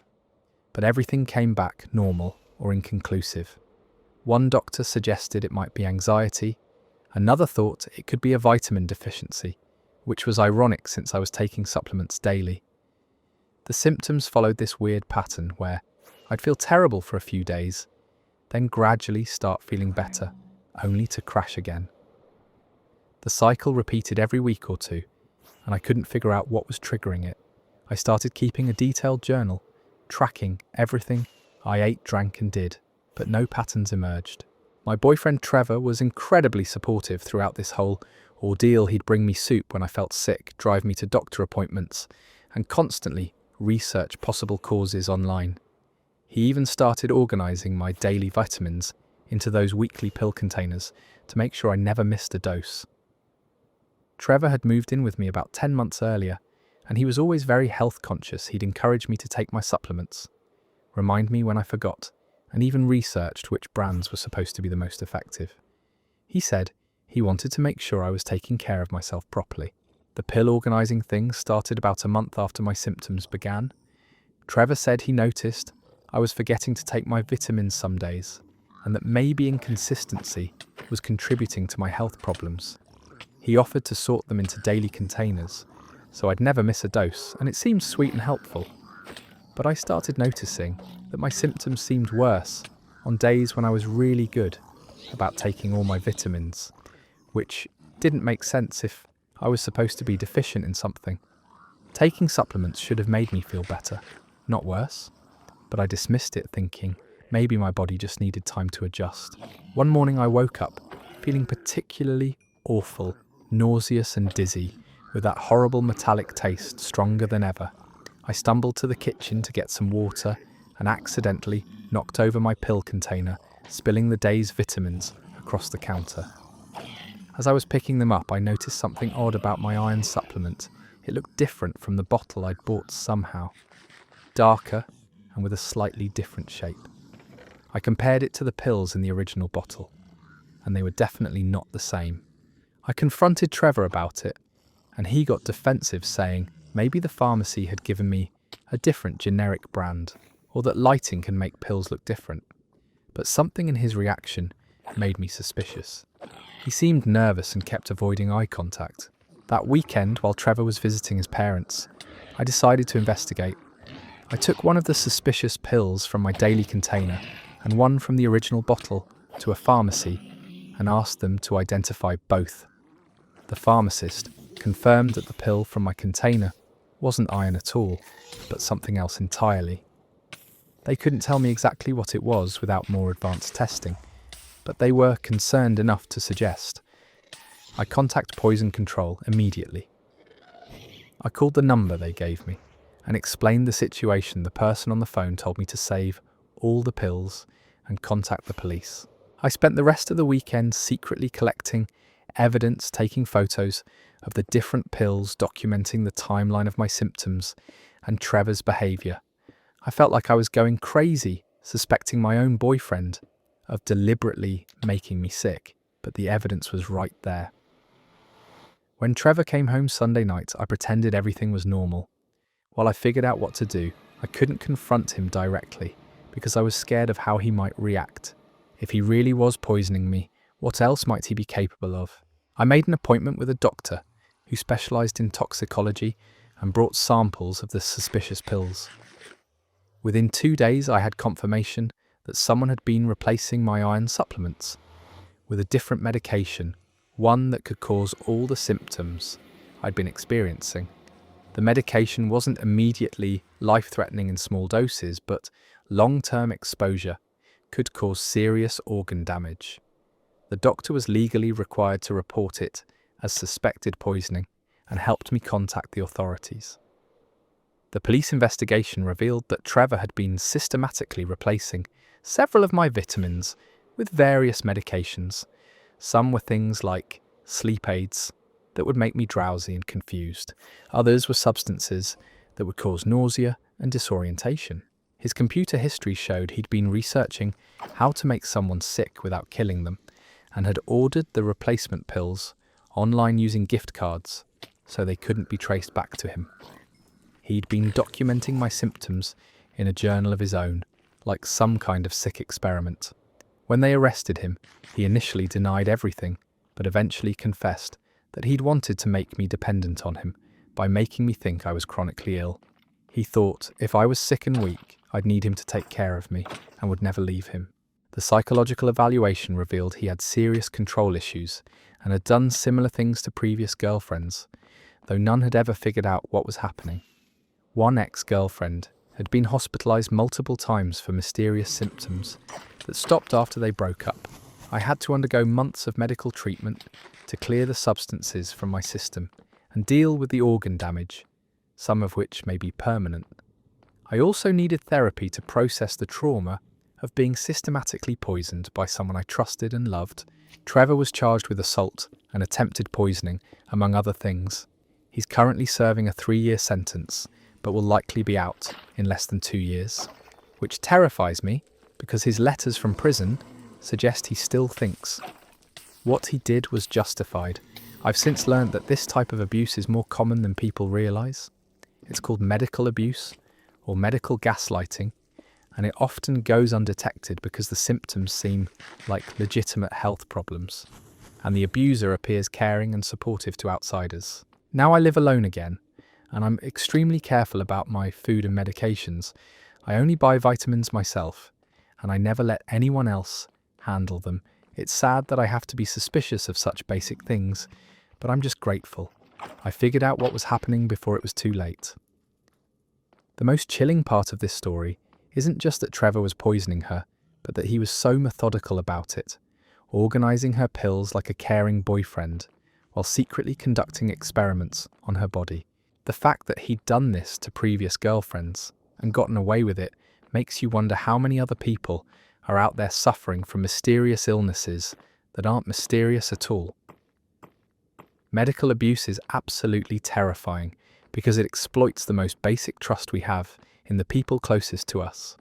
but everything came back normal or inconclusive. One doctor suggested it might be anxiety, another thought it could be a vitamin deficiency, which was ironic since I was taking supplements daily. The symptoms followed this weird pattern where I'd feel terrible for a few days, then gradually start feeling better, only to crash again. The cycle repeated every week or two, and I couldn't figure out what was triggering it. I started keeping a detailed journal, tracking everything I ate, drank, and did, but no patterns emerged. My boyfriend Trevor was incredibly supportive throughout this whole ordeal. He'd bring me soup when I felt sick, drive me to doctor appointments, and constantly research possible causes online. He even started organising my daily vitamins into those weekly pill containers to make sure I never missed a dose. Trevor had moved in with me about 10 months earlier, and he was always very health conscious. He'd encourage me to take my supplements, remind me when I forgot, and even researched which brands were supposed to be the most effective. He said he wanted to make sure I was taking care of myself properly. The pill organising thing started about a month after my symptoms began. Trevor said he noticed I was forgetting to take my vitamins some days, and that maybe inconsistency was contributing to my health problems. He offered to sort them into daily containers, so I'd never miss a dose, and it seemed sweet and helpful. But I started noticing that my symptoms seemed worse on days when I was really good about taking all my vitamins, which didn't make sense if I was supposed to be deficient in something. Taking supplements should have made me feel better, not worse, but I dismissed it thinking maybe my body just needed time to adjust. One morning I woke up feeling particularly awful, nauseous and dizzy, with that horrible metallic taste stronger than ever. I stumbled to the kitchen to get some water and accidentally knocked over my pill container, spilling the day's vitamins across the counter. As I was picking them up, I noticed something odd about my iron supplement. It looked different from the bottle I'd bought somehow, darker and with a slightly different shape. I compared it to the pills in the original bottle, and they were definitely not the same. I confronted Trevor about it, and he got defensive, saying maybe the pharmacy had given me a different generic brand, or that lighting can make pills look different. But something in his reaction made me suspicious. He seemed nervous and kept avoiding eye contact. That weekend, while Trevor was visiting his parents, I decided to investigate. I took one of the suspicious pills from my daily container and one from the original bottle to a pharmacy and asked them to identify both. The pharmacist confirmed that the pill from my container wasn't iron at all, but something else entirely. They couldn't tell me exactly what it was without more advanced testing, but they were concerned enough to suggest. I contact poison control immediately. I called the number they gave me and explained the situation. The person on the phone told me to save all the pills and contact the police. I spent the rest of the weekend secretly collecting evidence, taking photos of the different pills, documenting the timeline of my symptoms and Trevor's behaviour. I felt like I was going crazy, suspecting my own boyfriend of deliberately making me sick, but the evidence was right there. When Trevor came home Sunday night, I pretended everything was normal. While I figured out what to do, I couldn't confront him directly because I was scared of how he might react. If he really was poisoning me, what else might he be capable of? I made an appointment with a doctor who specialised in toxicology and brought samples of the suspicious pills. Within 2 days, I had confirmation that someone had been replacing my iron supplements with a different medication, one that could cause all the symptoms I'd been experiencing. The medication wasn't immediately life-threatening in small doses, but long-term exposure could cause serious organ damage. The doctor was legally required to report it as suspected poisoning and helped me contact the authorities. The police investigation revealed that Trevor had been systematically replacing several of my vitamins with various medications. Some were things like sleep aids that would make me drowsy and confused. Others were substances that would cause nausea and disorientation. His computer history showed he'd been researching how to make someone sick without killing them and had ordered the replacement pills online using gift cards so they couldn't be traced back to him. He'd been documenting my symptoms in a journal of his own, like some kind of sick experiment. When they arrested him, he initially denied everything, but eventually confessed that he'd wanted to make me dependent on him by making me think I was chronically ill. He thought if I was sick and weak, I'd need him to take care of me and would never leave him. The psychological evaluation revealed he had serious control issues and had done similar things to previous girlfriends, though none had ever figured out what was happening. One ex-girlfriend had been hospitalized multiple times for mysterious symptoms that stopped after they broke up. I had to undergo months of medical treatment to clear the substances from my system and deal with the organ damage, some of which may be permanent. I also needed therapy to process the trauma of being systematically poisoned by someone I trusted and loved. Trevor was charged with assault and attempted poisoning, among other things. He's currently serving a 3-year sentence, but will likely be out in less than 2 years, which terrifies me because his letters from prison suggest he still thinks what he did was justified. I've since learned that this type of abuse is more common than people realise. It's called medical abuse or medical gaslighting, and it often goes undetected because the symptoms seem like legitimate health problems, and the abuser appears caring and supportive to outsiders. Now I live alone again, and I'm extremely careful about my food and medications. I only buy vitamins myself, and I never let anyone else handle them. It's sad that I have to be suspicious of such basic things, but I'm just grateful. I figured out what was happening before it was too late. The most chilling part of this story isn't just that Trevor was poisoning her, but that he was so methodical about it, organising her pills like a caring boyfriend, while secretly conducting experiments on her body. The fact that he'd done this to previous girlfriends and gotten away with it makes you wonder how many other people are out there suffering from mysterious illnesses that aren't mysterious at all. Medical abuse is absolutely terrifying because it exploits the most basic trust we have in the people closest to us.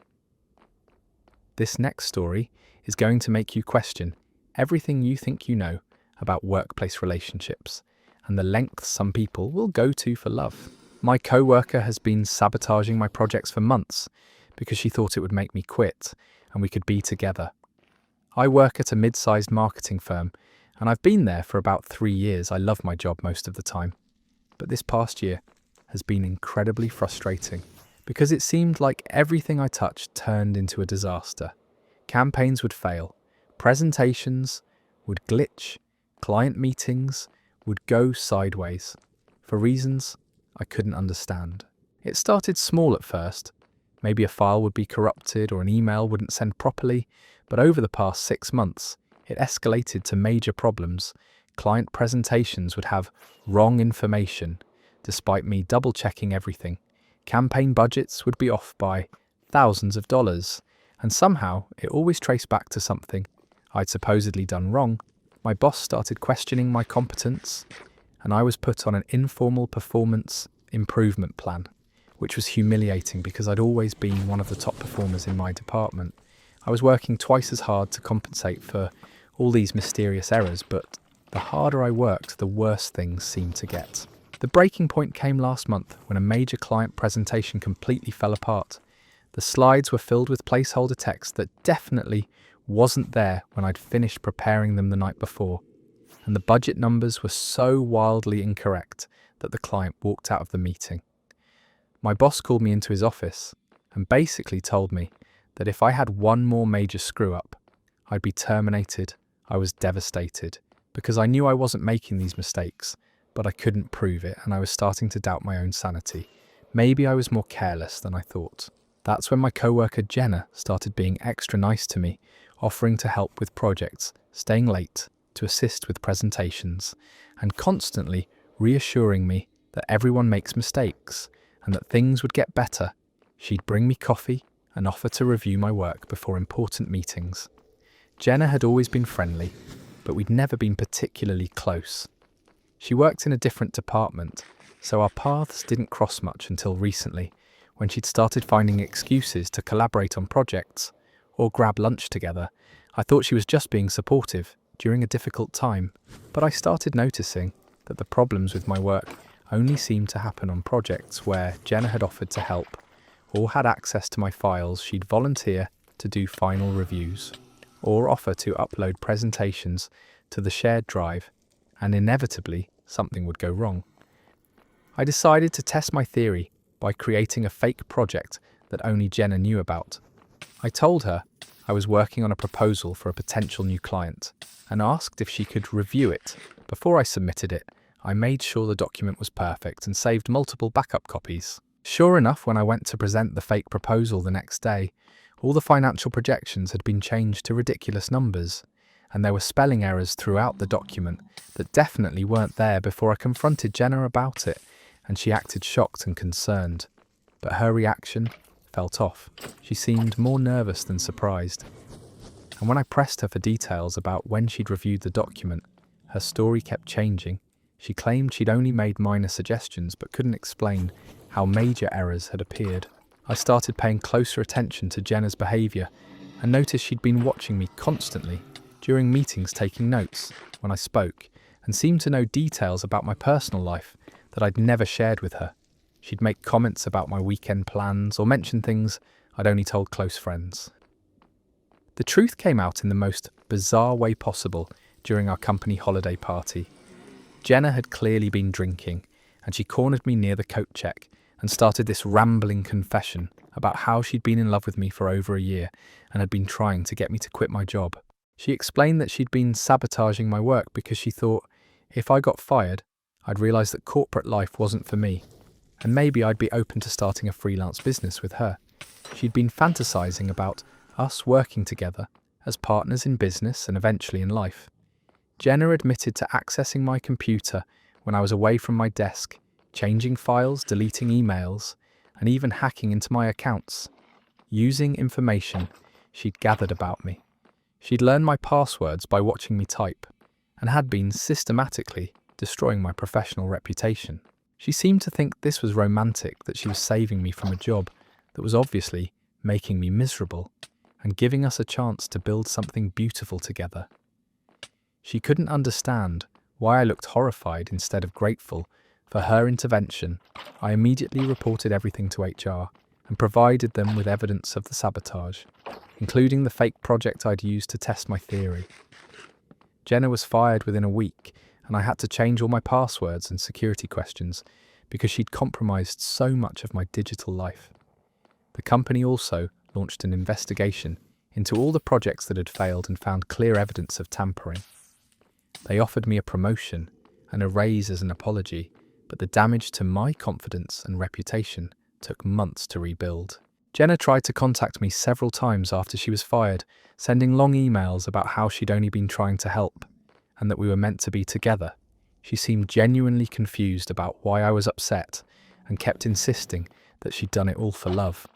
This next story is going to make you question everything you think you know about workplace relationships and the lengths some people will go to for love. My co-worker has been sabotaging my projects for months because she thought it would make me quit and we could be together. I work at a mid-sized marketing firm and I've been there for about 3 years. I love my job most of the time. But this past year has been incredibly frustrating because it seemed like everything I touched turned into a disaster. Campaigns would fail, presentations would glitch, client meetings would go sideways for reasons I couldn't understand. It started small at first. Maybe a file would be corrupted or an email wouldn't send properly, but over the past 6 months, it escalated to major problems. Client presentations would have wrong information, despite me double-checking everything. Campaign budgets would be off by thousands of dollars, and somehow it always traced back to something I'd supposedly done wrong. My boss started questioning my competence, and I was put on an informal performance improvement plan, which was humiliating because I'd always been one of the top performers in my department. I was working twice as hard to compensate for all these mysterious errors, but the harder I worked, the worse things seemed to get. The breaking point came last month when a major client presentation completely fell apart. The slides were filled with placeholder text that definitely wasn't there when I'd finished preparing them the night before, and the budget numbers were so wildly incorrect that the client walked out of the meeting. My boss called me into his office and basically told me that if I had one more major screw-up, I'd be terminated. I was devastated because I knew I wasn't making these mistakes, but I couldn't prove it, and I was starting to doubt my own sanity. Maybe I was more careless than I thought. That's when my coworker Jenna started being extra nice to me, offering to help with projects, staying late to assist with presentations, and constantly reassuring me that everyone makes mistakes and that things would get better. She'd bring me coffee and offer to review my work before important meetings. Jenna had always been friendly, but we'd never been particularly close. She worked in a different department, so our paths didn't cross much until recently, when she'd started finding excuses to collaborate on projects or grab lunch together. I thought she was just being supportive during a difficult time, but I started noticing that the problems with my work only seemed to happen on projects where Jenna had offered to help or had access to my files. She'd volunteer to do final reviews or offer to upload presentations to the shared drive, and inevitably something would go wrong. I decided to test my theory by creating a fake project that only Jenna knew about. I told her I was working on a proposal for a potential new client and asked if she could review it. Before I submitted it, I made sure the document was perfect and saved multiple backup copies. Sure enough, when I went to present the fake proposal the next day, all the financial projections had been changed to ridiculous numbers, and there were spelling errors throughout the document that definitely weren't there before I confronted Jenna about it, and she acted shocked and concerned. But her reaction felt off. She seemed more nervous than surprised. And when I pressed her for details about when she'd reviewed the document, her story kept changing. She claimed she'd only made minor suggestions but couldn't explain how major errors had appeared. I started paying closer attention to Jenna's behaviour and noticed she'd been watching me constantly during meetings, taking notes when I spoke, and seemed to know details about my personal life that I'd never shared with her. She'd make comments about my weekend plans or mention things I'd only told close friends. The truth came out in the most bizarre way possible during our company holiday party. Jenna had clearly been drinking, and she cornered me near the coat check and started this rambling confession about how she'd been in love with me for over a year and had been trying to get me to quit my job. She explained that she'd been sabotaging my work because she thought if I got fired, I'd realise that corporate life wasn't for me, and maybe I'd be open to starting a freelance business with her. She'd been fantasising about us working together as partners in business and eventually in life. Jenna admitted to accessing my computer when I was away from my desk, changing files, deleting emails, and even hacking into my accounts, using information she'd gathered about me. She'd learned my passwords by watching me type, and had been systematically destroying my professional reputation. She seemed to think this was romantic, that she was saving me from a job that was obviously making me miserable and giving us a chance to build something beautiful together. She couldn't understand Why I looked horrified instead of grateful for her intervention, I immediately reported everything to HR and provided them with evidence of the sabotage, including the fake project I'd used to test my theory. Jenna was fired within a week, and I had to change all my passwords and security questions because she'd compromised so much of my digital life. The company also launched an investigation into all the projects that had failed and found clear evidence of tampering. They offered me a promotion and a raise as an apology, but the damage to my confidence and reputation took months to rebuild. Jenna tried to contact me several times after she was fired, sending long emails about how she'd only been trying to help and that we were meant to be together. She seemed genuinely confused about why I was upset and kept insisting that she'd done it all for love.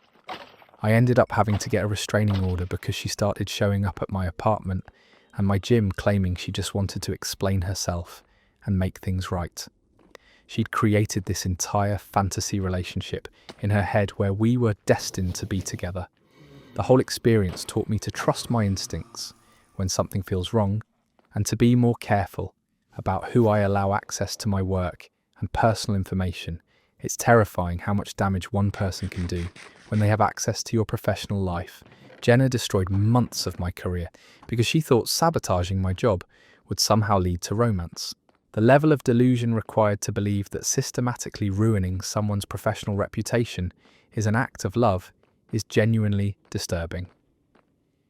I ended up having to get a restraining order because she started showing up at my apartment and my gym claiming she just wanted to explain herself and make things right. She'd created this entire fantasy relationship in her head where we were destined to be together. The whole experience taught me to trust my instincts when something feels wrong and to be more careful about who I allow access to my work and personal information. It's terrifying how much damage one person can do when they have access to your professional life. Jenna destroyed months of my career because she thought sabotaging my job would somehow lead to romance. The level of delusion required to believe that systematically ruining someone's professional reputation is an act of love is genuinely disturbing.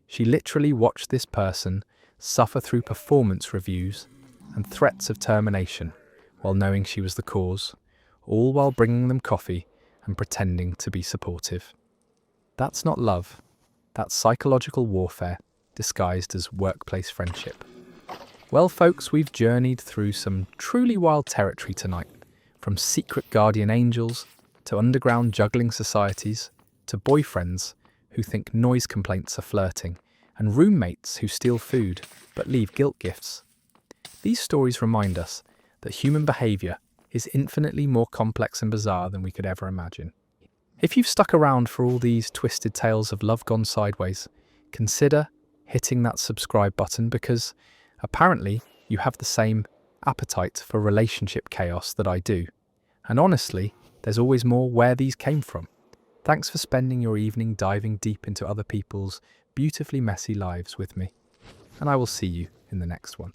She literally watched this person suffer through performance reviews and threats of termination while knowing she was the cause, all while bringing them coffee and pretending to be supportive. That's not love. That's psychological warfare disguised as workplace friendship. Well, folks, we've journeyed through some truly wild territory tonight, from secret guardian angels to underground juggling societies to boyfriends who think noise complaints are flirting and roommates who steal food but leave guilt gifts. These stories remind us that human behaviour is infinitely more complex and bizarre than we could ever imagine. If you've stuck around for all these twisted tales of love gone sideways, consider hitting that subscribe button because apparently you have the same appetite for relationship chaos that I do. And honestly, there's always more where these came from. Thanks for spending your evening diving deep into other people's beautifully messy lives with me. And I will see you in the next one.